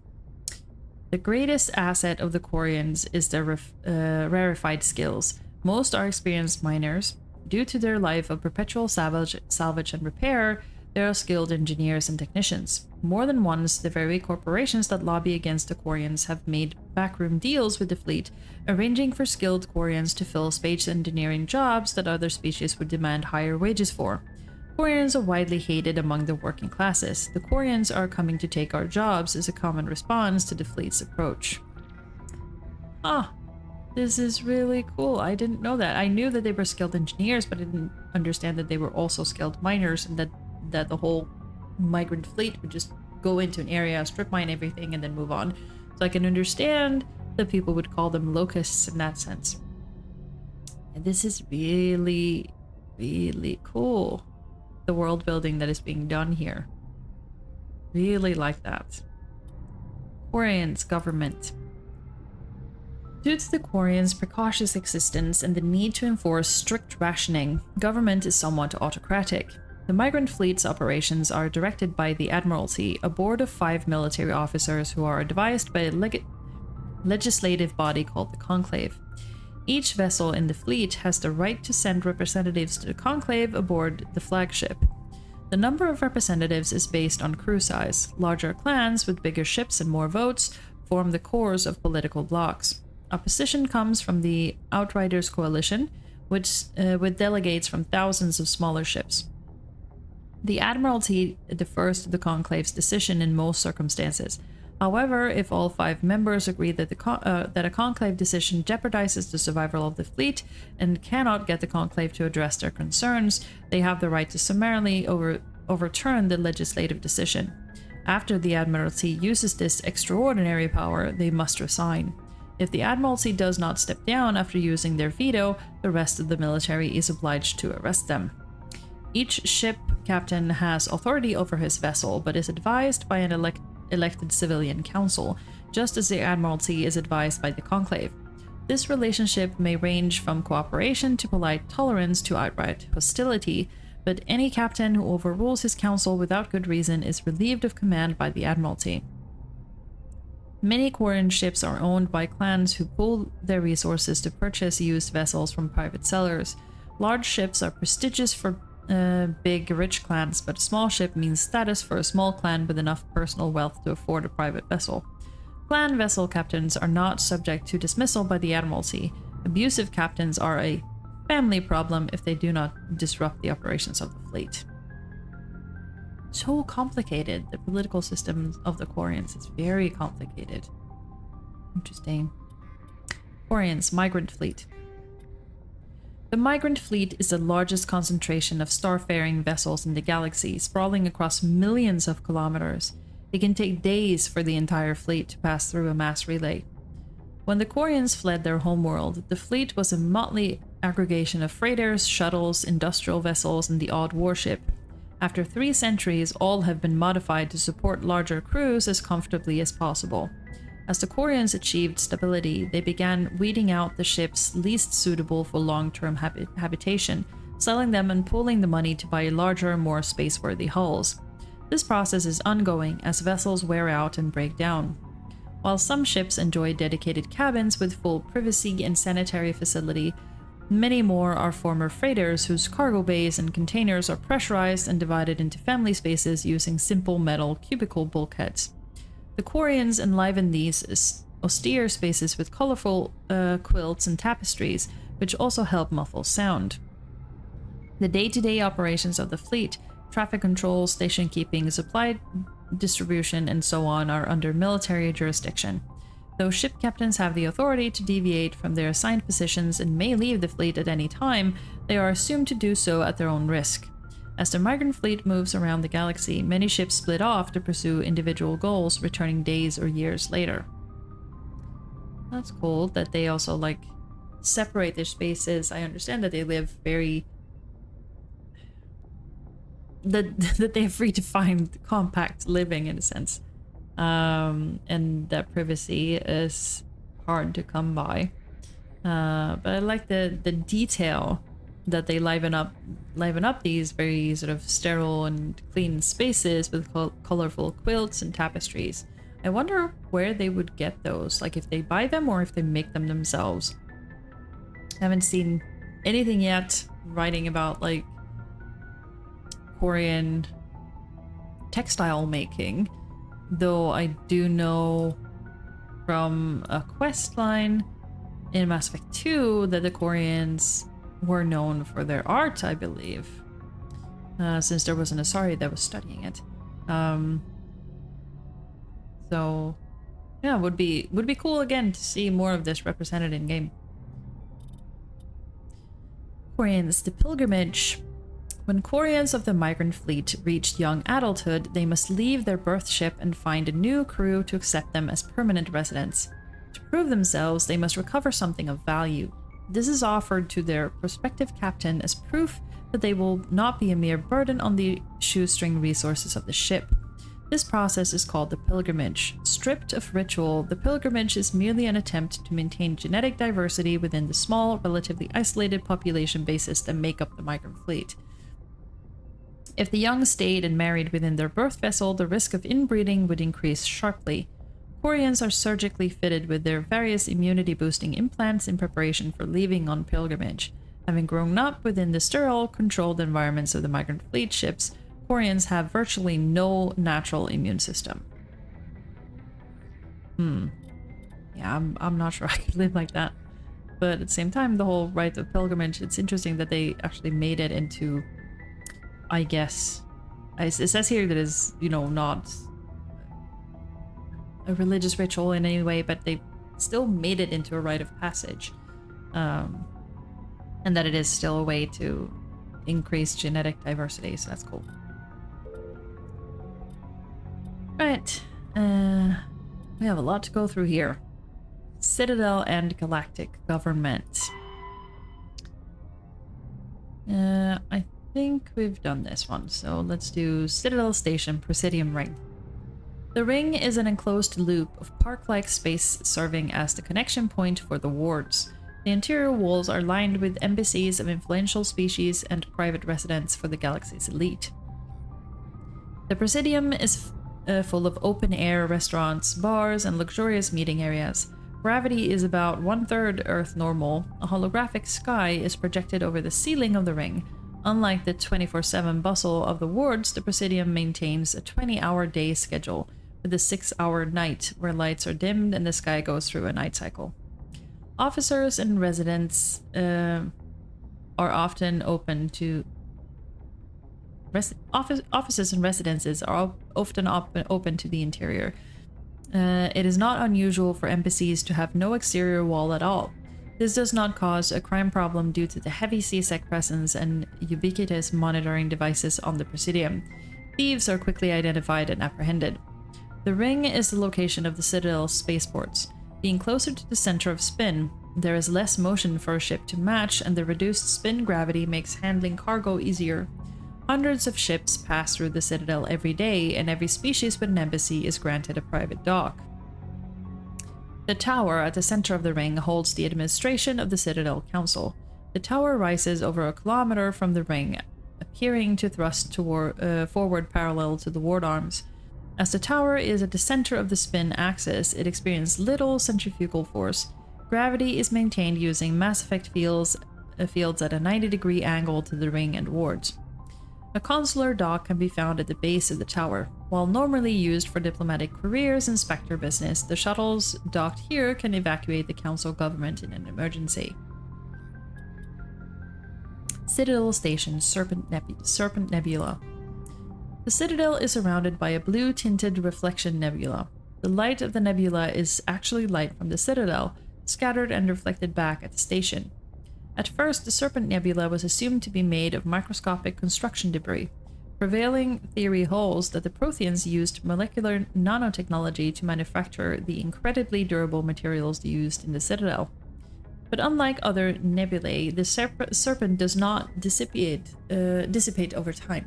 The greatest asset of the Quarians is their rarefied skills. Most are experienced miners. Due to their life of perpetual salvage and repair, they are skilled engineers and technicians. More than once, the very corporations that lobby against the Quarians have made backroom deals with the fleet, arranging for skilled Quarians to fill space engineering jobs that other species would demand higher wages for. Quarians are widely hated among the working classes. The Quarians are coming to take our jobs is a common response to the fleet's approach. This is really cool. I didn't know that. I knew that they were skilled engineers, but I didn't understand that they were also skilled miners, and that the whole migrant fleet would just go into an area, strip mine everything, and then move on. So I can understand that people would call them locusts in that sense. And this is really, really cool. The world building that is being done here. Really like that. Quarians government. Due to the Quarians' precautious existence and the need to enforce strict rationing, government is somewhat autocratic. The migrant fleet's operations are directed by the Admiralty, a board of 5 military officers who are advised by a legislative body called the Conclave. Each vessel in the fleet has the right to send representatives to the Conclave aboard the flagship. The number of representatives is based on crew size. Larger clans with bigger ships and more votes form the cores of political blocs. Opposition comes from the Outriders Coalition, which with delegates from thousands of smaller ships. The Admiralty defers to the Conclave's decision in most circumstances. However, if all 5 members agree that that a Conclave decision jeopardizes the survival of the fleet and cannot get the Conclave to address their concerns, they have the right to summarily overturn the legislative decision. After the Admiralty uses this extraordinary power, they must resign. If the Admiralty does not step down after using their veto, the rest of the military is obliged to arrest them. Each ship captain has authority over his vessel, but is advised by an elected civilian council, just as the Admiralty is advised by the Conclave. This relationship may range from cooperation to polite tolerance to outright hostility, but any captain who overrules his council without good reason is relieved of command by the Admiralty. Many Quarian ships are owned by clans who pool their resources to purchase used vessels from private sellers. Large ships are prestigious for big, rich clans, but a small ship means status for a small clan with enough personal wealth to afford a private vessel. Clan vessel captains are not subject to dismissal by the Admiralty. Abusive captains are a family problem if they do not disrupt the operations of the fleet. So complicated. The political system of the Quarians is very complicated. Interesting. Quarians, migrant fleet. The migrant fleet is the largest concentration of starfaring vessels in the galaxy, sprawling across millions of kilometers. It can take days for the entire fleet to pass through a mass relay. When the Quarians fled their homeworld, the fleet was a motley aggregation of freighters, shuttles, industrial vessels, and the odd warship. After 3 centuries, all have been modified to support larger crews as comfortably as possible. As the Quarians achieved stability, they began weeding out the ships least suitable for long-term habitation, selling them and pooling the money to buy larger, more space-worthy hulls. This process is ongoing as vessels wear out and break down. While some ships enjoy dedicated cabins with full privacy and sanitary facility, many more are former freighters whose cargo bays and containers are pressurized and divided into family spaces using simple metal cubicle bulkheads. The Quarians enliven these austere spaces with colorful quilts and tapestries, which also help muffle sound. The day-to-day operations of the fleet, traffic control, station keeping, supply distribution, and so on are under military jurisdiction. Though ship captains have the authority to deviate from their assigned positions and may leave the fleet at any time, they are assumed to do so at their own risk. As the migrant fleet moves around the galaxy, many ships split off to pursue individual goals, returning days or years later. That's cool that they also, like, separate their spaces. I understand that they live very... that they're free to find compact living, in a sense. And that privacy is hard to come by. But I like the detail that they liven up these very sort of sterile and clean spaces with colorful quilts and tapestries. I wonder where they would get those, like if they buy them or if they make them themselves. I haven't seen anything yet writing about like Quarian textile making, though I do know from a quest line in Mass Effect 2 that the Quarians were known for their art, I believe, since there was an Asari that was studying it. So yeah, would be cool again to see more of this represented in game. Quarians, the pilgrimage. When Quarians of the migrant fleet reached young adulthood, they must leave their birth ship and find a new crew to accept them as permanent residents. To prove themselves, they must recover something of value. This is offered to their prospective captain as proof that they will not be a mere burden on the shoestring resources of the ship. This process is called the pilgrimage. Stripped of ritual, the pilgrimage is merely an attempt to maintain genetic diversity within the small, relatively isolated population bases that make up the migrant fleet. If the young stayed and married within their birth vessel, the risk of inbreeding would increase sharply. Quarians are surgically fitted with their various immunity-boosting implants in preparation for leaving on pilgrimage. Having grown up within the sterile, controlled environments of the migrant fleet ships, Quarians have virtually no natural immune system. Yeah, I'm not sure I could live like that. But at the same time, the whole rite of pilgrimage, it's interesting that they actually made it into, I guess, it says here that it's, you know, not a religious ritual in any way, but they still made it into a rite of passage. And that it is still a way to increase genetic diversity, so that's cool. Right, we have a lot to go through here. Citadel and Galactic Government. I think we've done this one, so let's do Citadel Station, Presidium Ring. The ring is an enclosed loop of park-like space serving as the connection point for the wards. The interior walls are lined with embassies of influential species and private residence for the galaxy's elite. The Presidium is full of open-air restaurants, bars, and luxurious meeting areas. Gravity is about 1/3 Earth normal. A holographic sky is projected over the ceiling of the ring. Unlike the 24/7 bustle of the wards, the Presidium maintains a 20-hour day schedule with a 6-hour night where lights are dimmed and the sky goes through a night cycle. Officers and residents are often open to offices and residences are often open to the interior. It is not unusual for embassies to have no exterior wall at all. This does not cause a crime problem due to the heavy CSEC presence and ubiquitous monitoring devices on the Presidium. Thieves are quickly identified and apprehended. The ring is the location of the Citadel's spaceports. Being closer to the center of spin, there is less motion for a ship to match, and the reduced spin gravity makes handling cargo easier. Hundreds of ships pass through the Citadel every day, and every species with an embassy is granted a private dock. The tower at the center of the ring holds the administration of the Citadel Council. The tower rises over a kilometer from the ring, appearing to thrust forward parallel to the ward arms. As the tower is at the center of the spin axis, it experiences little centrifugal force. Gravity is maintained using Mass Effect fields at a 90-degree angle to the ring and wards. A consular dock can be found at the base of the tower. While normally used for diplomatic careers and Spectre business, the shuttles docked here can evacuate the council government in an emergency. Citadel Station, Serpent Nebula. The Citadel is surrounded by a blue-tinted reflection nebula. The light of the nebula is actually light from the Citadel, scattered and reflected back at the station. At first, the Serpent Nebula was assumed to be made of microscopic construction debris. Prevailing theory holds that the Protheans used molecular nanotechnology to manufacture the incredibly durable materials used in the Citadel. But unlike other nebulae, the serpent does not dissipate over time.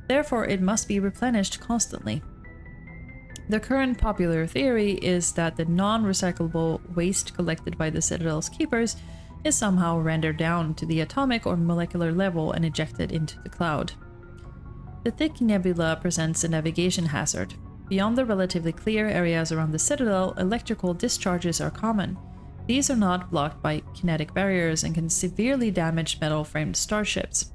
Therefore, it must be replenished constantly. The current popular theory is that the non-recyclable waste collected by the Citadel's keepers is somehow rendered down to the atomic or molecular level and ejected into the cloud. The thick nebula presents a navigation hazard. Beyond the relatively clear areas around the Citadel, electrical discharges are common. These are not blocked by kinetic barriers and can severely damage metal-framed starships.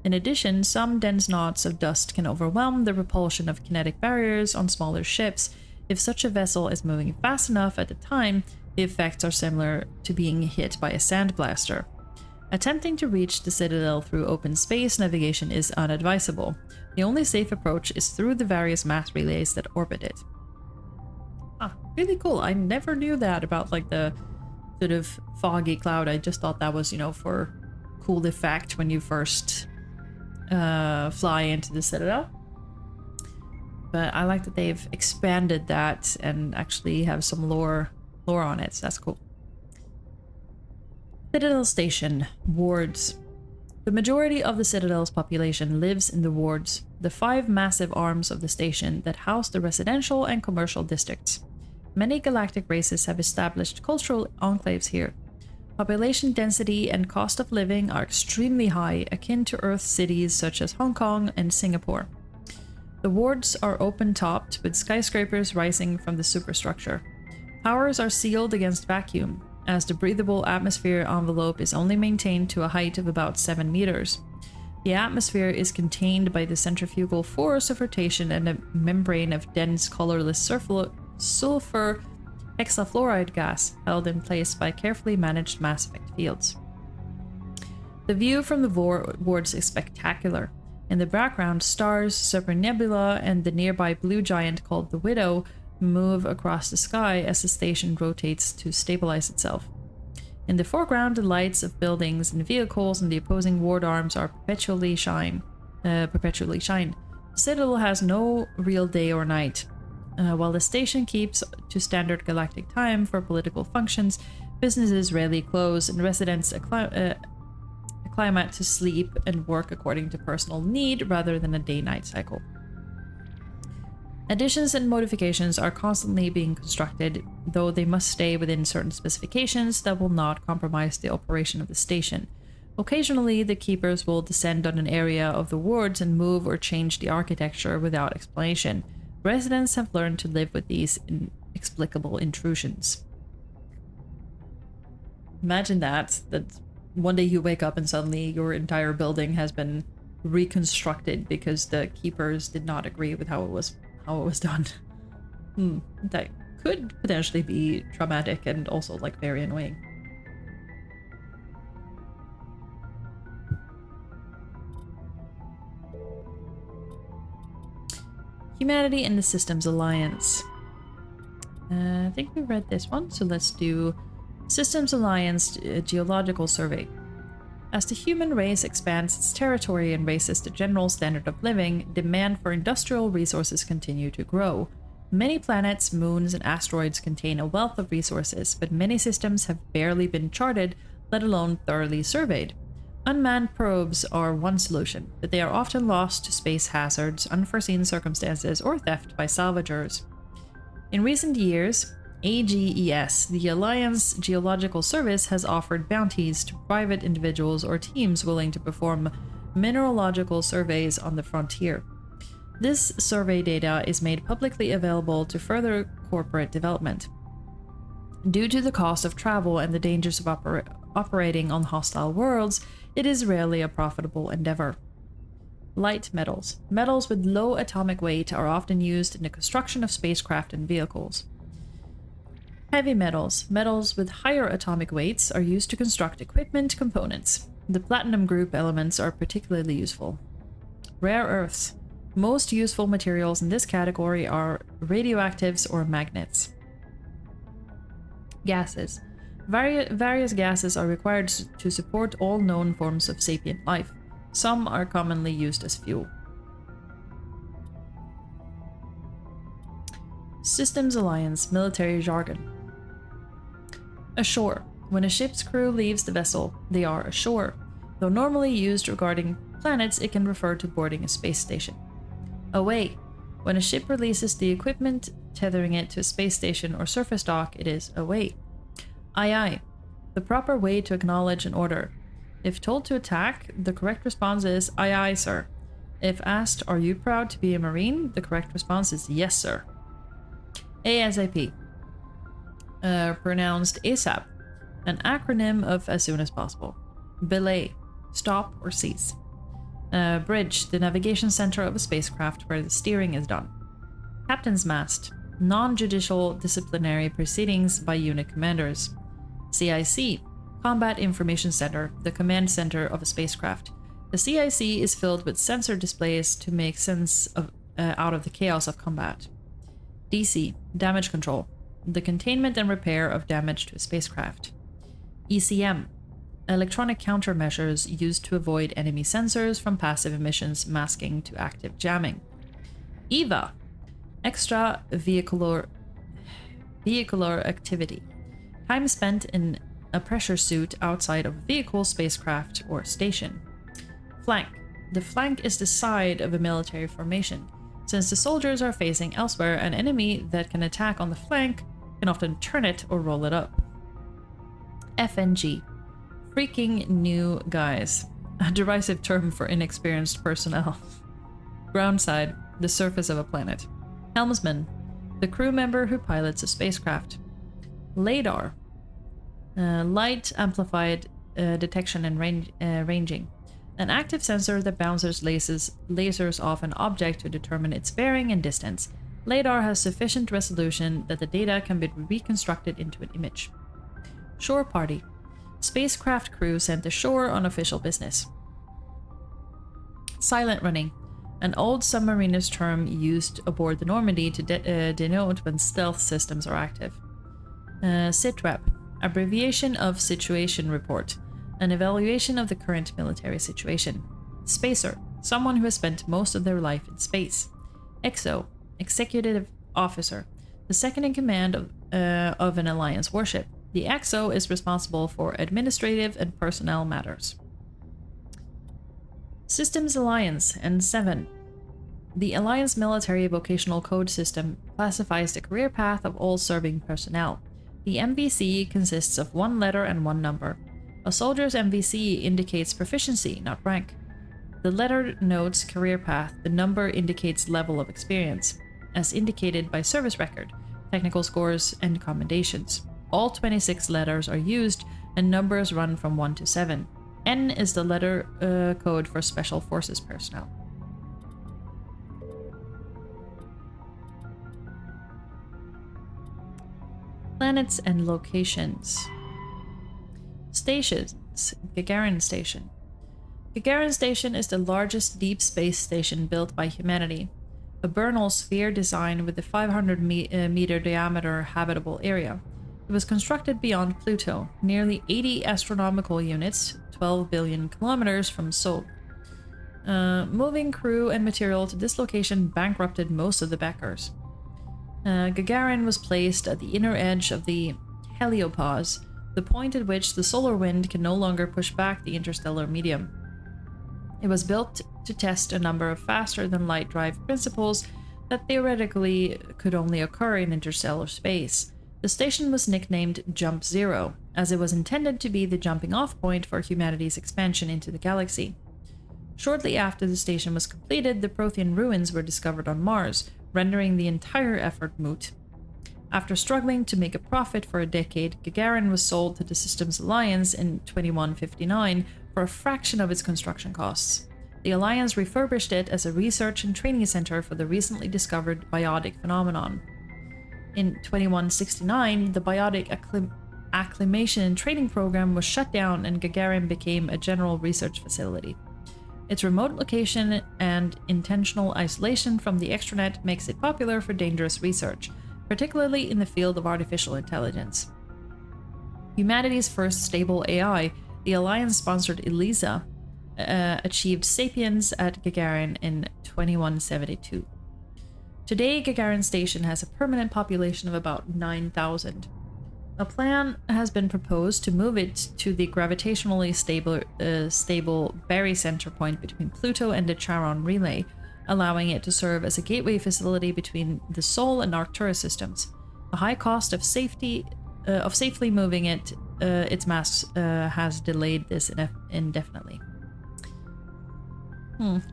In addition, some dense knots of dust can overwhelm the repulsion of kinetic barriers on smaller ships. If such a vessel is moving fast enough at the time, the effects are similar to being hit by a sandblaster. Attempting to reach the Citadel through open space navigation is unadvisable. The only safe approach is through the various mass relays that orbit it. Really cool. I never knew that about like the sort of foggy cloud. I just thought that was, for cool effect when you first fly into the Citadel. But I like that they've expanded that and actually have some lore on it, so that's cool. Citadel Station, wards. The majority of the Citadel's population lives in the wards, the 5 massive arms of the station that house the residential and commercial districts. Many galactic races have established cultural enclaves here. Population density and cost of living are extremely high, akin to Earth cities such as Hong Kong and Singapore. The wards are open-topped, with skyscrapers rising from the superstructure. Towers are sealed against vacuum, as the breathable atmosphere envelope is only maintained to a height of about 7 meters. The atmosphere is contained by the centrifugal force of rotation and a membrane of dense, colorless sulfur hexafluoride gas held in place by carefully managed Mass Effect fields. The view from the wards is spectacular. In the background, stars, Serpent Nebula, and the nearby blue giant called the Widow move across the sky as the station rotates to stabilize itself. In the foreground, the lights of buildings and vehicles and the opposing ward arms are perpetually shine. The Citadel has no real day or night. While the station keeps to standard galactic time for political functions, businesses rarely close and residents acclimate to sleep and work according to personal need rather than a day-night cycle. Additions and modifications are constantly being constructed, though they must stay within certain specifications that will not compromise the operation of the station. Occasionally, the keepers will descend on an area of the wards and move or change the architecture without explanation. Residents have learned to live with these inexplicable intrusions. Imagine that one day you wake up and suddenly your entire building has been reconstructed because the keepers did not agree with how it was done. That could potentially be traumatic and also like very annoying. Humanity and the Systems Alliance. I think we read this one, so let's do Systems Alliance Geological Survey. As the human race expands its territory and raises the general standard of living, demand for industrial resources continue to grow. Many planets, moons, and asteroids contain a wealth of resources, but many systems have barely been charted, let alone thoroughly surveyed. Unmanned probes are one solution, but they are often lost to space hazards, unforeseen circumstances, or theft by salvagers. In recent years, AGES, the Alliance Geological Service, has offered bounties to private individuals or teams willing to perform mineralogical surveys on the frontier. This survey data is made publicly available to further corporate development. Due to the cost of travel and the dangers of operating on hostile worlds, it is rarely a profitable endeavor. Light metals. Metals with low atomic weight are often used in the construction of spacecraft and vehicles. Heavy metals. Metals with higher atomic weights are used to construct equipment components. The platinum group elements are particularly useful. Rare earths. Most useful materials in this category are radioactives or magnets. Gases. Various gases are required to support all known forms of sapient life. Some are commonly used as fuel. Systems Alliance military jargon. Ashore. When a ship's crew leaves the vessel, they are ashore. Though normally used regarding planets, it can refer to boarding a space station. Away. When a ship releases the equipment, tethering it to a space station or surface dock, it is away. Aye aye. The proper way to acknowledge an order. If told to attack, the correct response is aye aye, sir. If asked, are you proud to be a Marine? The correct response is yes, sir. ASAP. Pronounced ASAP. An acronym of as soon as possible. Belay. Stop or cease. Bridge. The navigation center of a spacecraft where the steering is done. Captain's mast. Non-judicial disciplinary proceedings by unit commanders. CIC. Combat Information Center, the command center of a spacecraft. The CIC is filled with sensor displays to make sense of out of the chaos of combat. DC. Damage control. The containment and repair of damage to a spacecraft. ECM. Electronic countermeasures used to avoid enemy sensors from passive emissions masking to active jamming. EVA. Extra vehicular activity. Time spent in a pressure suit outside of a vehicle, spacecraft, or station. Flank. The flank is the side of a military formation. Since the soldiers are facing elsewhere, an enemy that can attack on the flank can often turn it or roll it up. FNG. Freaking new guys. A derisive term for inexperienced personnel. Groundside. The surface of a planet. Helmsman. The crew member who pilots a spacecraft. LADAR. Light amplified detection and ranging. An active sensor that bounces lasers off an object to determine its bearing and distance. LADAR has sufficient resolution that the data can be reconstructed into an image. Shore party. Spacecraft crew sent ashore on official business. Silent running. An old submariners term used aboard the Normandy to denote when stealth systems are active. SITREP. Abbreviation of Situation Report. An evaluation of the current military situation. Spacer. Someone who has spent most of their life in space. EXO. Executive Officer. The second in command of an Alliance warship. The EXO is responsible for administrative and personnel matters. Systems Alliance N7. The Alliance Military Vocational Code System classifies the career path of all serving personnel. The MVC consists of one letter and one number. A soldier's MVC indicates proficiency, not rank. The letter notes career path, the number indicates level of experience. as indicated by service record, technical scores, and commendations. All 26 letters are used, and numbers run from 1 to 7. N is the letter code for Special Forces personnel. Planets and locations. Stations. Gagarin Station. Gagarin Station is the largest deep space station built by humanity. A Bernal sphere design with a 500 meter diameter habitable area. It was constructed beyond Pluto, nearly 80 astronomical units, 12 billion kilometers from Sol. Moving crew and material to this location bankrupted most of the backers. Gagarin was placed at the inner edge of the heliopause, the point at which the solar wind can no longer push back the interstellar medium. It was built to test a number of faster-than-light drive principles that theoretically could only occur in interstellar space. The station was nicknamed Jump Zero, as it was intended to be the jumping-off point for humanity's expansion into the galaxy. Shortly after the station was completed, the Prothean ruins were discovered on Mars, rendering the entire effort moot. After struggling to make a profit for a decade, Gagarin was sold to the Systems Alliance in 2159 for a fraction of its construction costs. The Alliance refurbished it as a research and training center for the recently discovered biotic phenomenon. In 2169, the biotic acclimation and training program was shut down and Gagarin became a general research facility. Its remote location and intentional isolation from the extranet makes it popular for dangerous research, particularly in the field of artificial intelligence. Humanity's first stable AI, the Alliance-sponsored ELISA, achieved sapience at Gagarin in 2172. Today, Gagarin Station has a permanent population of about 9,000. A plan has been proposed to move it to the gravitationally stable barycenter point between Pluto and the Charon Relay, allowing it to serve as a gateway facility between the Sol and Arcturus systems. The high cost of safely moving its mass has delayed this indefinitely.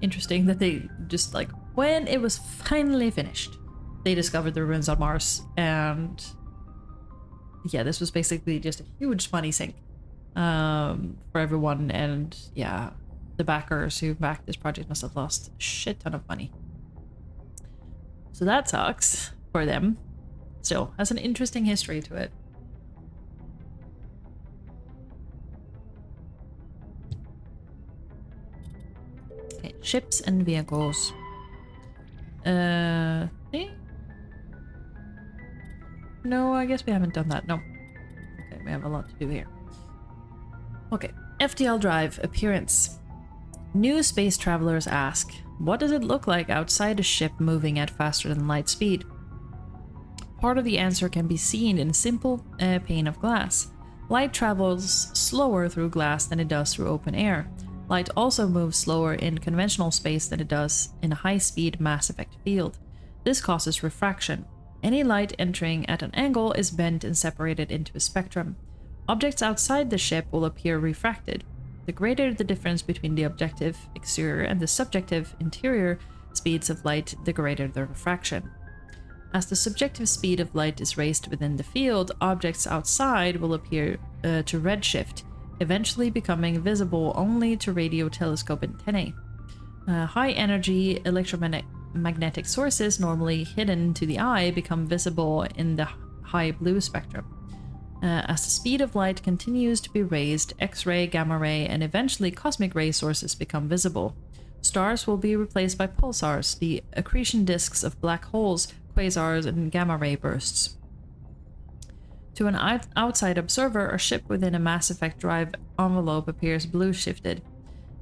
Interesting that they just when it was finally finished, they discovered the ruins on Mars, and yeah, this was basically just a huge money sink for everyone, and yeah, the backers who backed this project must have lost a shit ton of money. So that sucks for them. Still, has an interesting history to it. Okay, ships and vehicles. No, I guess we haven't done that. No. Okay, we have a lot to do here. Okay, FTL Drive appearance. New space travelers ask, what does it look like outside a ship moving at faster than light speed? Part of the answer can be seen in a simple pane of glass. Light travels slower through glass than it does through open air. Light also moves slower in conventional space than it does in a high-speed mass effect field. This causes refraction. Any light entering at an angle is bent and separated into a spectrum. Objects outside the ship will appear refracted. The greater the difference between the objective exterior and the subjective interior speeds of light, the greater the refraction. As the subjective speed of light is raised within the field, objects outside will appear to redshift, eventually becoming visible only to radio telescope antennae. High-energy electromagnetic sources normally hidden to the eye become visible in the high blue spectrum. As the speed of light continues to be raised, X-ray, gamma ray, and eventually cosmic ray sources become visible. Stars will be replaced by pulsars, the accretion disks of black holes, quasars, and gamma ray bursts. To an outside observer, a ship within a Mass Effect drive envelope appears blue shifted.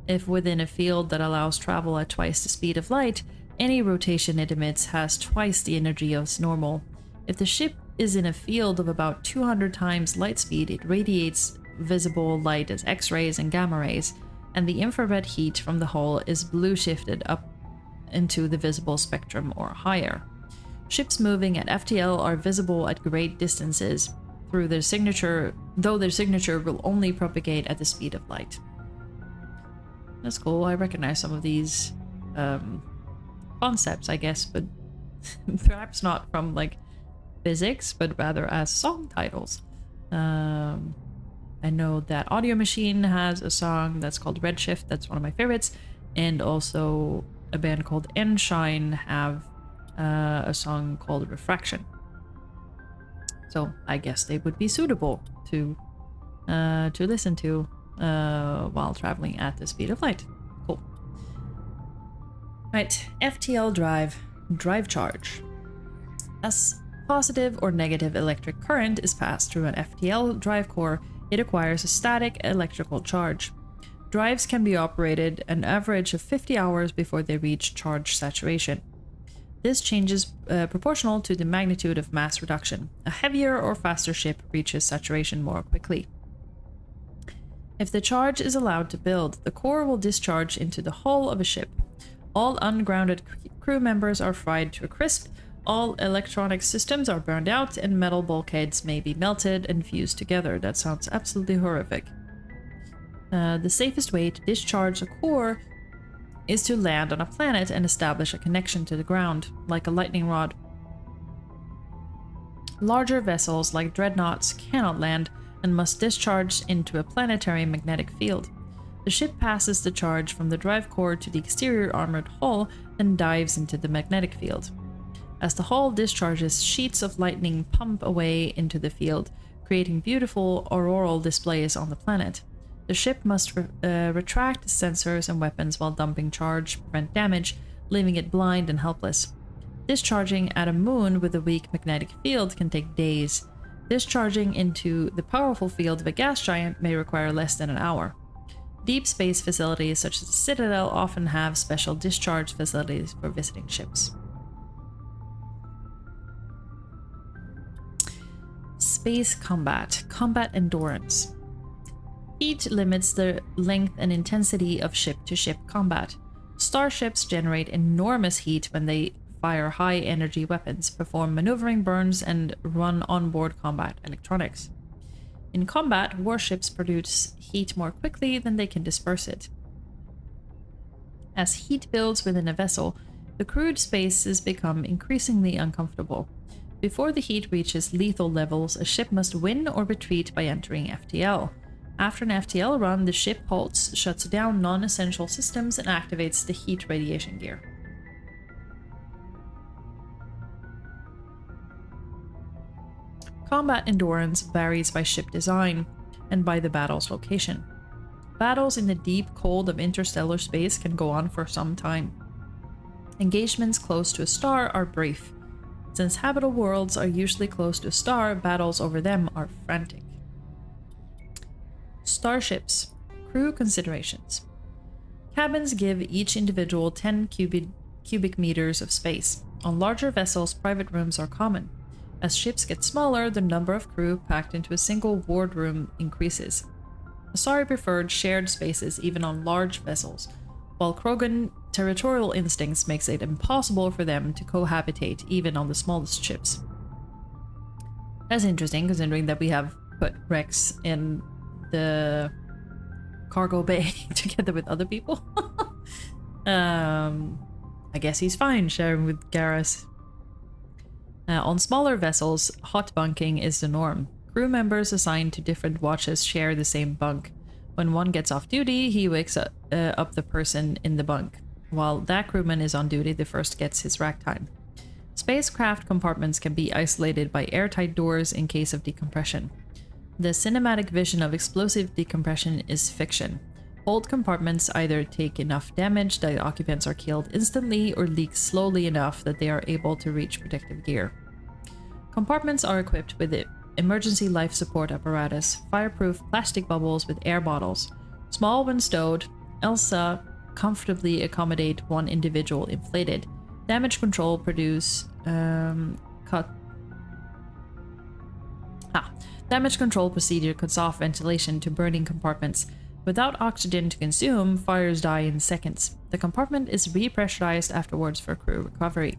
If within a field that allows travel at twice the speed of light, any rotation it emits has twice the energy of its normal. If the ship is in a field of about 200 times light speed, it radiates visible light as X-rays and gamma rays, and the infrared heat from the hull is blue shifted up into the visible spectrum or higher. Ships moving at FTL are visible at great distances, though their signature will only propagate at the speed of light. That's cool. I recognize some of these concepts, I guess, but Perhaps not from like physics, but rather as song titles. I know that Audio Machine has a song that's called Redshift, that's one of my favorites, and also a band called Enshine have a song called Refraction. So I guess they would be suitable to listen to while traveling at the speed of light. Cool. Right, FTL drive charge. As positive or negative electric current is passed through an FTL drive core, it acquires a static electrical charge. Drives can be operated an average of 50 hours before they reach charge saturation. This change is proportional to the magnitude of mass reduction. A heavier or faster ship reaches saturation more quickly. If the charge is allowed to build, the core will discharge into the hull of a ship. All ungrounded crew members are fried to a crisp, all electronic systems are burned out, and metal bulkheads may be melted and fused together. That sounds absolutely horrific. The safest way to discharge a core is to land on a planet and establish a connection to the ground, like a lightning rod. Larger vessels like dreadnoughts cannot land and must discharge into a planetary magnetic field. The ship passes the charge from the drive core to the exterior armored hull and dives into the magnetic field. As the hull discharges, sheets of lightning pump away into the field, creating beautiful auroral displays on the planet. The ship must retract sensors and weapons while dumping charge to prevent damage, leaving it blind and helpless. Discharging at a moon with a weak magnetic field can take days. Discharging into the powerful field of a gas giant may require less than an hour. Deep space facilities such as the Citadel often have special discharge facilities for visiting ships. Space combat. Combat endurance. Heat limits the length and intensity of ship-to-ship combat. Starships generate enormous heat when they fire high-energy weapons, perform maneuvering burns, and run onboard combat electronics. In combat, warships produce heat more quickly than they can disperse it. As heat builds within a vessel, the crewed spaces become increasingly uncomfortable. Before the heat reaches lethal levels, a ship must win or retreat by entering FTL. After an FTL run, the ship halts, shuts down non-essential systems, and activates the heat radiation gear. Combat endurance varies by ship design and by the battle's location. Battles in the deep cold of interstellar space can go on for some time. Engagements close to a star are brief. Since habitable worlds are usually close to a star, battles over them are frantic. Starships. Crew considerations. Cabins give each individual 10 cubic meters of space. On larger vessels, private rooms are common. As ships get smaller, the number of crew packed into a single wardroom increases. Asari preferred shared spaces even on large vessels, while Krogan territorial instincts makes it impossible for them to cohabitate even on the smallest ships. That's interesting, considering that we have put Rex in the cargo bay together with other people. I guess he's fine sharing with Garrus. On smaller vessels, hot bunking is the norm. Crew members assigned to different watches share the same bunk. When one gets off duty, he wakes up the person in the bunk. While that crewman is on duty, the first gets his rack time. Spacecraft compartments can be isolated by airtight doors in case of decompression. The cinematic vision of explosive decompression is fiction. Hold compartments either take enough damage that occupants are killed instantly or leak slowly enough that they are able to reach protective gear. Compartments are equipped with emergency life support apparatus, fireproof plastic bubbles with air bottles. Small when stowed, ELSA comfortably accommodate one individual inflated. Damage control Damage control procedure cuts off ventilation to burning compartments. Without oxygen to consume, fires die in seconds. The compartment is repressurized afterwards for crew recovery.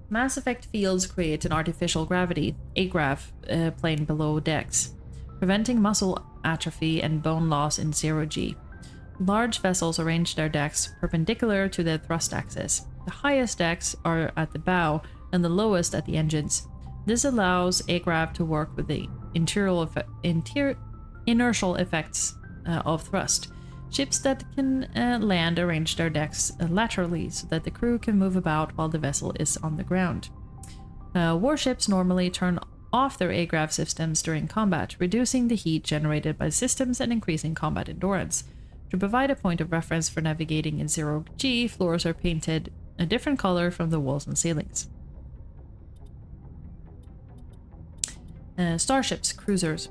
Mass effect fields create an artificial gravity, AGRAV, plane below decks, preventing muscle atrophy and bone loss in 0G. Large vessels arrange their decks perpendicular to their thrust axis. The highest decks are at the bow and the lowest at the engines. This allows aircraft to work with the inertial effects of thrust. Ships that can land arrange their decks laterally so that the crew can move about while the vessel is on the ground. Warships normally turn off their aircraft systems during combat, reducing the heat generated by systems and increasing combat endurance. To provide a point of reference for navigating in 0G, floors are painted a different color from the walls and ceilings. Starships, cruisers.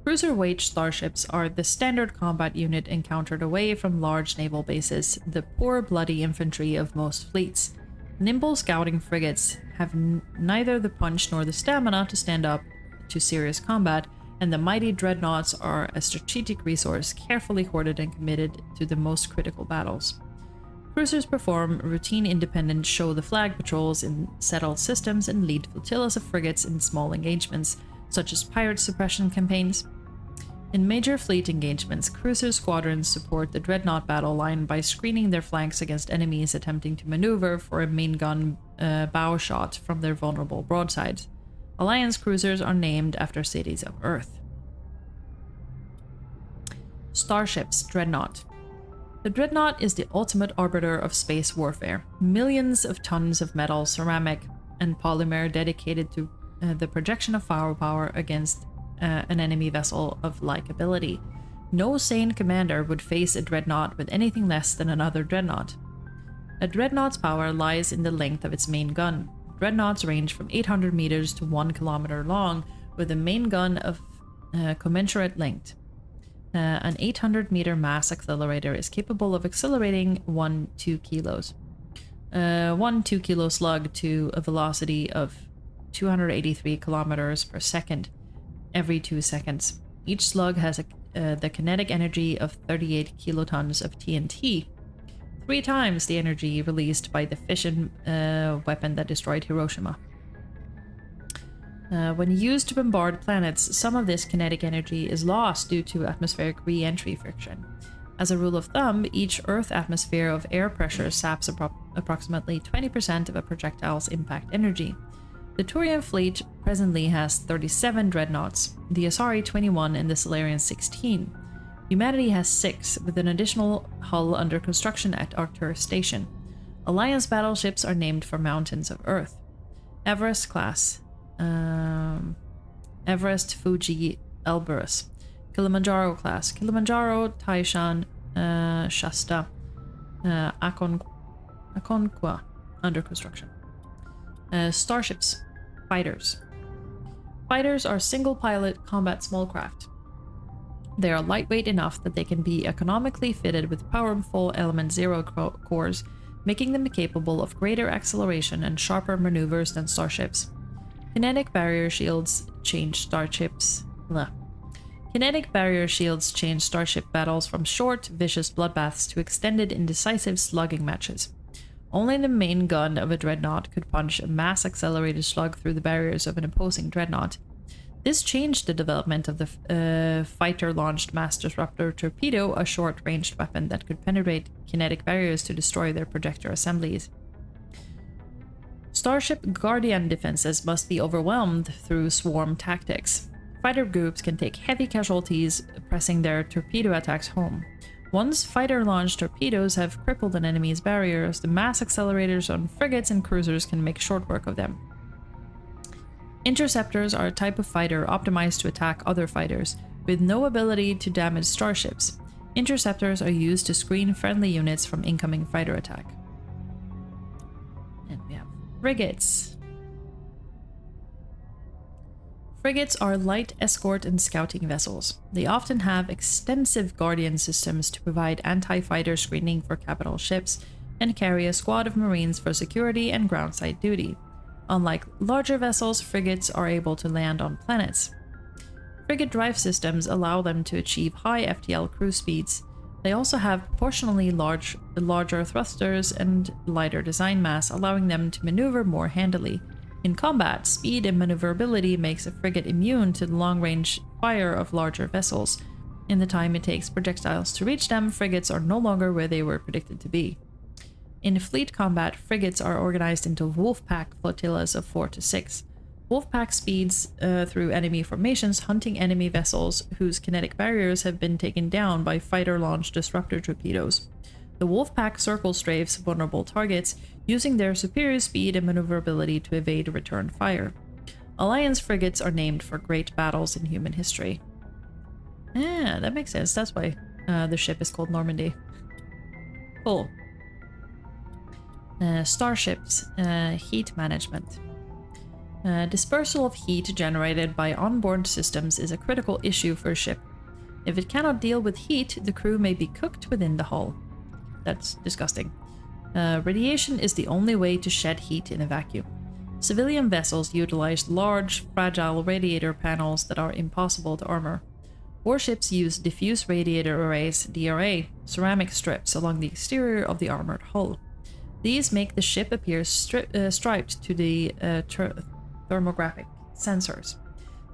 Cruiser-weight starships are the standard combat unit encountered away from large naval bases, the poor bloody infantry of most fleets. Nimble scouting frigates have neither the punch nor the stamina to stand up to serious combat, and the mighty dreadnoughts are a strategic resource carefully hoarded and committed to the most critical battles. Cruisers perform routine independent show the flag patrols in settled systems and lead flotillas of frigates in small engagements, such as pirate suppression campaigns. In major fleet engagements, cruiser squadrons support the dreadnought battle line by screening their flanks against enemies attempting to maneuver for a main gun bow shot from their vulnerable broadsides. Alliance cruisers are named after cities of Earth. Starships, Dreadnought. The Dreadnought is the ultimate arbiter of space warfare. Millions of tons of metal, ceramic, and polymer dedicated to the projection of firepower against an enemy vessel of like ability. No sane commander would face a dreadnought with anything less than another dreadnought. A dreadnought's power lies in the length of its main gun. Dreadnoughts range from 800 meters to 1 kilometer long, with a main gun of commensurate length. An 800-meter mass accelerator is capable of accelerating one 2 kilo slug to a velocity of 283 kilometers per second every 2 seconds. Each slug has the kinetic energy of 38 kilotons of TNT, 3 times the energy released by the fission weapon that destroyed Hiroshima. When used to bombard planets, some of this kinetic energy is lost due to atmospheric re-entry friction. As a rule of thumb, each Earth atmosphere of air pressure saps approximately 20% of a projectile's impact energy. The Turian fleet presently has 37 dreadnoughts, the Asari 21 and the Solarian 16. Humanity has 6, with an additional hull under construction at Arcturus Station. Alliance battleships are named for mountains of Earth. Everest class. Everest, Fuji, Elbrus. Kilimanjaro class. Kilimanjaro, Taishan, Shasta, Aconcagua, under construction. Starships. Fighters. Fighters are single-pilot combat small craft. They are lightweight enough that they can be economically fitted with powerful Element 0 cores, making them capable of greater acceleration and sharper maneuvers than starships. Kinetic barrier shields change starship battles from short, vicious bloodbaths to extended, indecisive slugging matches. Only the main gun of a dreadnought could punch a mass-accelerated slug through the barriers of an opposing dreadnought. This changed the development of the fighter-launched mass disruptor torpedo, a short-ranged weapon that could penetrate kinetic barriers to destroy their projector assemblies. Starship Guardian defenses must be overwhelmed through swarm tactics. Fighter groups can take heavy casualties, pressing their torpedo attacks home. Once fighter-launched torpedoes have crippled an enemy's barriers, the mass accelerators on frigates and cruisers can make short work of them. Interceptors are a type of fighter optimized to attack other fighters, with no ability to damage starships. Interceptors are used to screen friendly units from incoming fighter attack. And we have frigates. Frigates are light escort and scouting vessels. They often have extensive guardian systems to provide anti-fighter screening for capital ships and carry a squad of marines for security and groundside duty. Unlike larger vessels, frigates are able to land on planets. Frigate drive systems allow them to achieve high FTL cruise speeds. They also have proportionally larger thrusters and lighter design mass, allowing them to maneuver more handily. In combat, speed and maneuverability makes a frigate immune to the long-range fire of larger vessels. In the time it takes projectiles to reach them, frigates are no longer where they were predicted to be. In fleet combat, frigates are organized into wolfpack flotillas of 4 to 6. Wolfpack speeds through enemy formations, hunting enemy vessels whose kinetic barriers have been taken down by fighter-launched disruptor torpedoes. The Wolfpack circle strafes vulnerable targets, using their superior speed and maneuverability to evade return fire. Alliance frigates are named for great battles in human history. Yeah, that makes sense. That's why the ship is called Normandy. Cool. Starships, heat management. Dispersal of heat generated by onboard systems is a critical issue for a ship. If it cannot deal with heat, the crew may be cooked within the hull. That's disgusting. Radiation is the only way to shed heat in a vacuum. Civilian vessels utilize large, fragile radiator panels that are impossible to armor. Warships use diffuse radiator arrays, DRA, ceramic strips along the exterior of the armored hull. These make the ship appear striped to the thermographic sensors.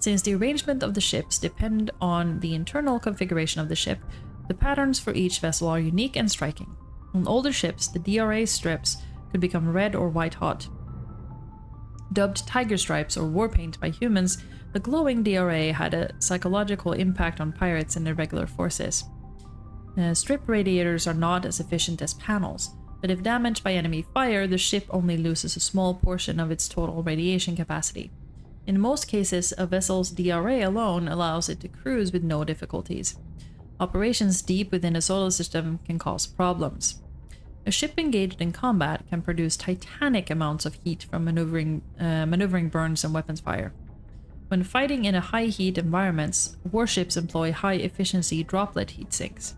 Since the arrangement of the ships depend on the internal configuration of the ship, the patterns for each vessel are unique and striking. On older ships, the DRA strips could become red or white hot. Dubbed tiger stripes or war paint by humans, the glowing DRA had a psychological impact on pirates and irregular forces. Strip radiators are not as efficient as panels, but if damaged by enemy fire, the ship only loses a small portion of its total radiation capacity. In most cases, a vessel's DRA alone allows it to cruise with no difficulties. Operations deep within a solar system can cause problems. A ship engaged in combat can produce titanic amounts of heat from maneuvering burns and weapons fire. When fighting in a high heat environments, warships employ high efficiency droplet heat sinks.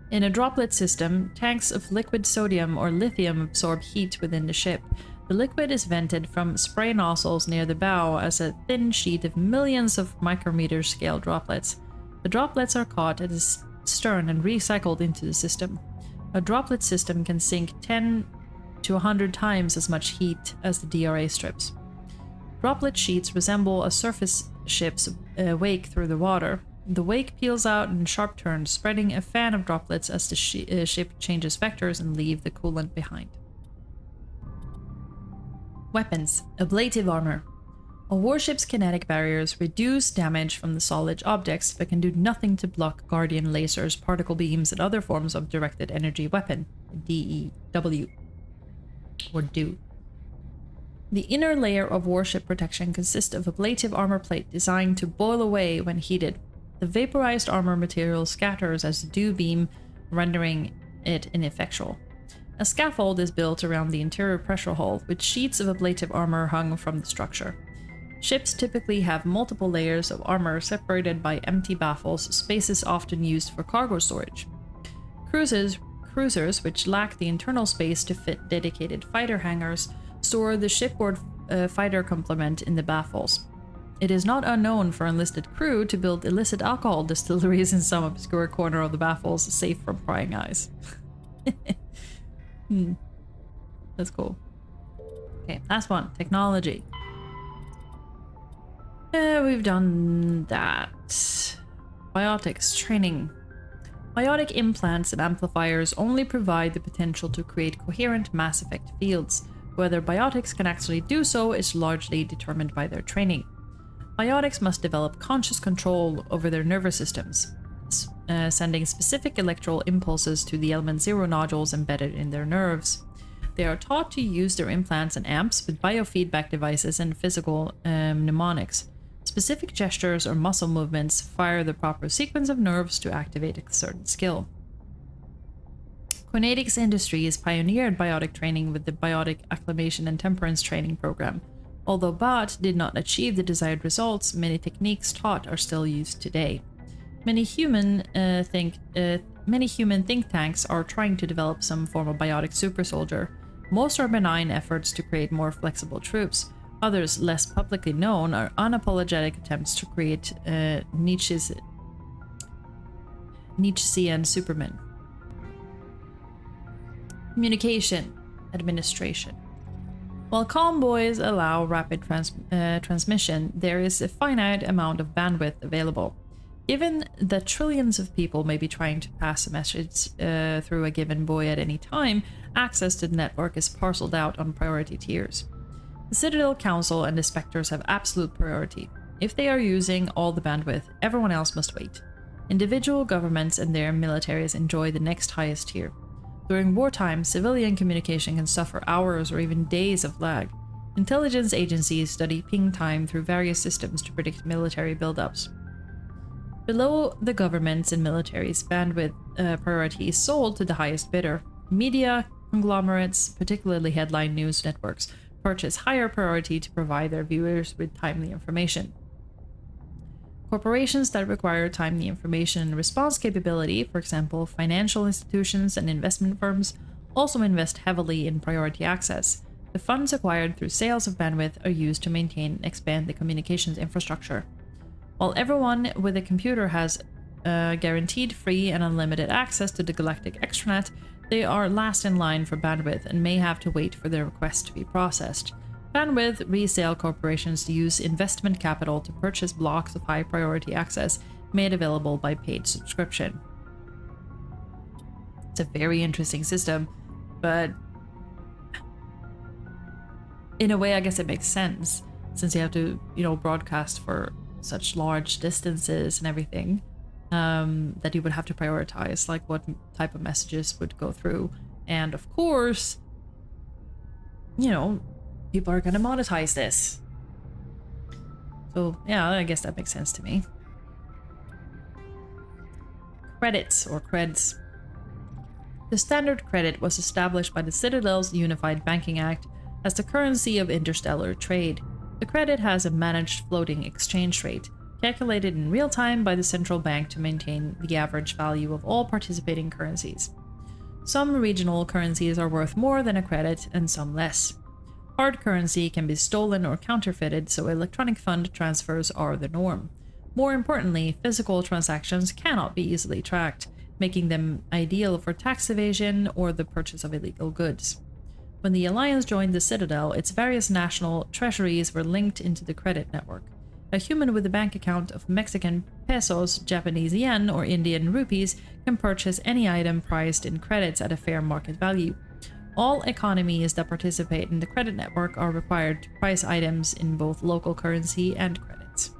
In a droplet system, tanks of liquid sodium or lithium absorb heat within the ship. The liquid is vented from spray nozzles near the bow as a thin sheet of millions of micrometer scale droplets. The droplets are caught at the stern and recycled into the system. A droplet system can sink 10 to 100 times as much heat as the DRA strips. Droplet sheets resemble a surface ship's wake through the water. The wake peels out in sharp turns, spreading a fan of droplets as the ship changes vectors and leave the coolant behind. Weapons. Ablative armor. A warship's kinetic barriers reduce damage from the solid objects, but can do nothing to block guardian lasers, particle beams, and other forms of directed energy weapon. DEW. Or DO. The inner layer of warship protection consists of ablative armor plate designed to boil away when heated. The vaporized armor material scatters as a dew beam, rendering it ineffectual. A scaffold is built around the interior pressure hull, with sheets of ablative armor hung from the structure. Ships typically have multiple layers of armor separated by empty baffles, spaces often used for cargo storage. Cruisers, which lack the internal space to fit dedicated fighter hangars, store the shipboard fighter complement in the baffles. It is not unknown for enlisted crew to build illicit alcohol distilleries in some obscure corner of the baffles, safe from prying eyes. That's cool. Okay, last one. Technology. We've done that. Biotics. Training. Biotic implants and amplifiers only provide the potential to create coherent mass effect fields. Whether biotics can actually do so is largely determined by their training. Biotics must develop conscious control over their nervous systems, sending specific electrical impulses to the element 0 nodules embedded in their nerves. They are taught to use their implants and amps with biofeedback devices and physical mnemonics. Specific gestures or muscle movements fire the proper sequence of nerves to activate a certain skill. Quinetics Industries pioneered biotic training with the Biotic Acclimation and Temperance Training Program. Although BOT did not achieve the desired results, many techniques taught are still used today. Many human think tanks are trying to develop some form of biotic super soldier. Most are benign efforts to create more flexible troops. Others, less publicly known, are unapologetic attempts to create Nietzschean supermen. Communication. Administration. While convoys allow rapid transmission, there is a finite amount of bandwidth available. Given that trillions of people may be trying to pass a message through a given buoy at any time, access to the network is parceled out on priority tiers. The Citadel Council and the Spectres have absolute priority. If they are using all the bandwidth, everyone else must wait. Individual governments and their militaries enjoy the next highest tier. During wartime, civilian communication can suffer hours or even days of lag. Intelligence agencies study ping time through various systems to predict military buildups. Below the governments and militaries, bandwidth priority is sold to the highest bidder. Media conglomerates, particularly headline news networks, purchase higher priority to provide their viewers with timely information. Corporations that require timely information and response capability, for example, financial institutions and investment firms, also invest heavily in priority access. The funds acquired through sales of bandwidth are used to maintain and expand the communications infrastructure. While everyone with a computer has guaranteed free and unlimited access to the galactic extranet, they are last in line for bandwidth and may have to wait for their request to be processed. Bandwidth resale corporations use investment capital to purchase blocks of high priority access made available by paid subscription. It's a very interesting system, but in a way, I guess it makes sense since you have to, broadcast for such large distances and everything, that you would have to prioritize like what type of messages would go through. And of course, people are going to monetize this. So yeah, I guess that makes sense to me. Credits or creds. The standard credit was established by the Citadel's Unified Banking Act as the currency of interstellar trade. The credit has a managed floating exchange rate, calculated in real time by the central bank to maintain the average value of all participating currencies. Some regional currencies are worth more than a credit and some less. Hard currency can be stolen or counterfeited, so electronic fund transfers are the norm. More importantly, physical transactions cannot be easily tracked, making them ideal for tax evasion or the purchase of illegal goods. When the Alliance joined the Citadel, its various national treasuries were linked into the credit network. A human with a bank account of Mexican pesos, Japanese yen, or Indian rupees can purchase any item priced in credits at a fair market value. All economies that participate in the credit network are required to price items in both local currency and credits.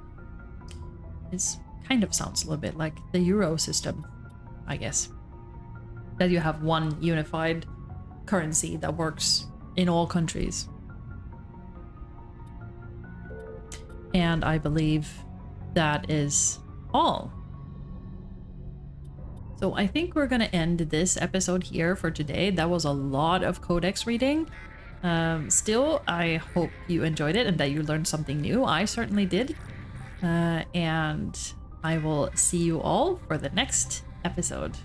This kind of sounds a little bit like the Euro system, I guess. That you have one unified currency that works in all countries. And I believe that is all. So I think we're going to end this episode here for today. That was a lot of Codex reading. Still, I hope you enjoyed it and that you learned something new. I certainly did. And I will see you all for the next episode.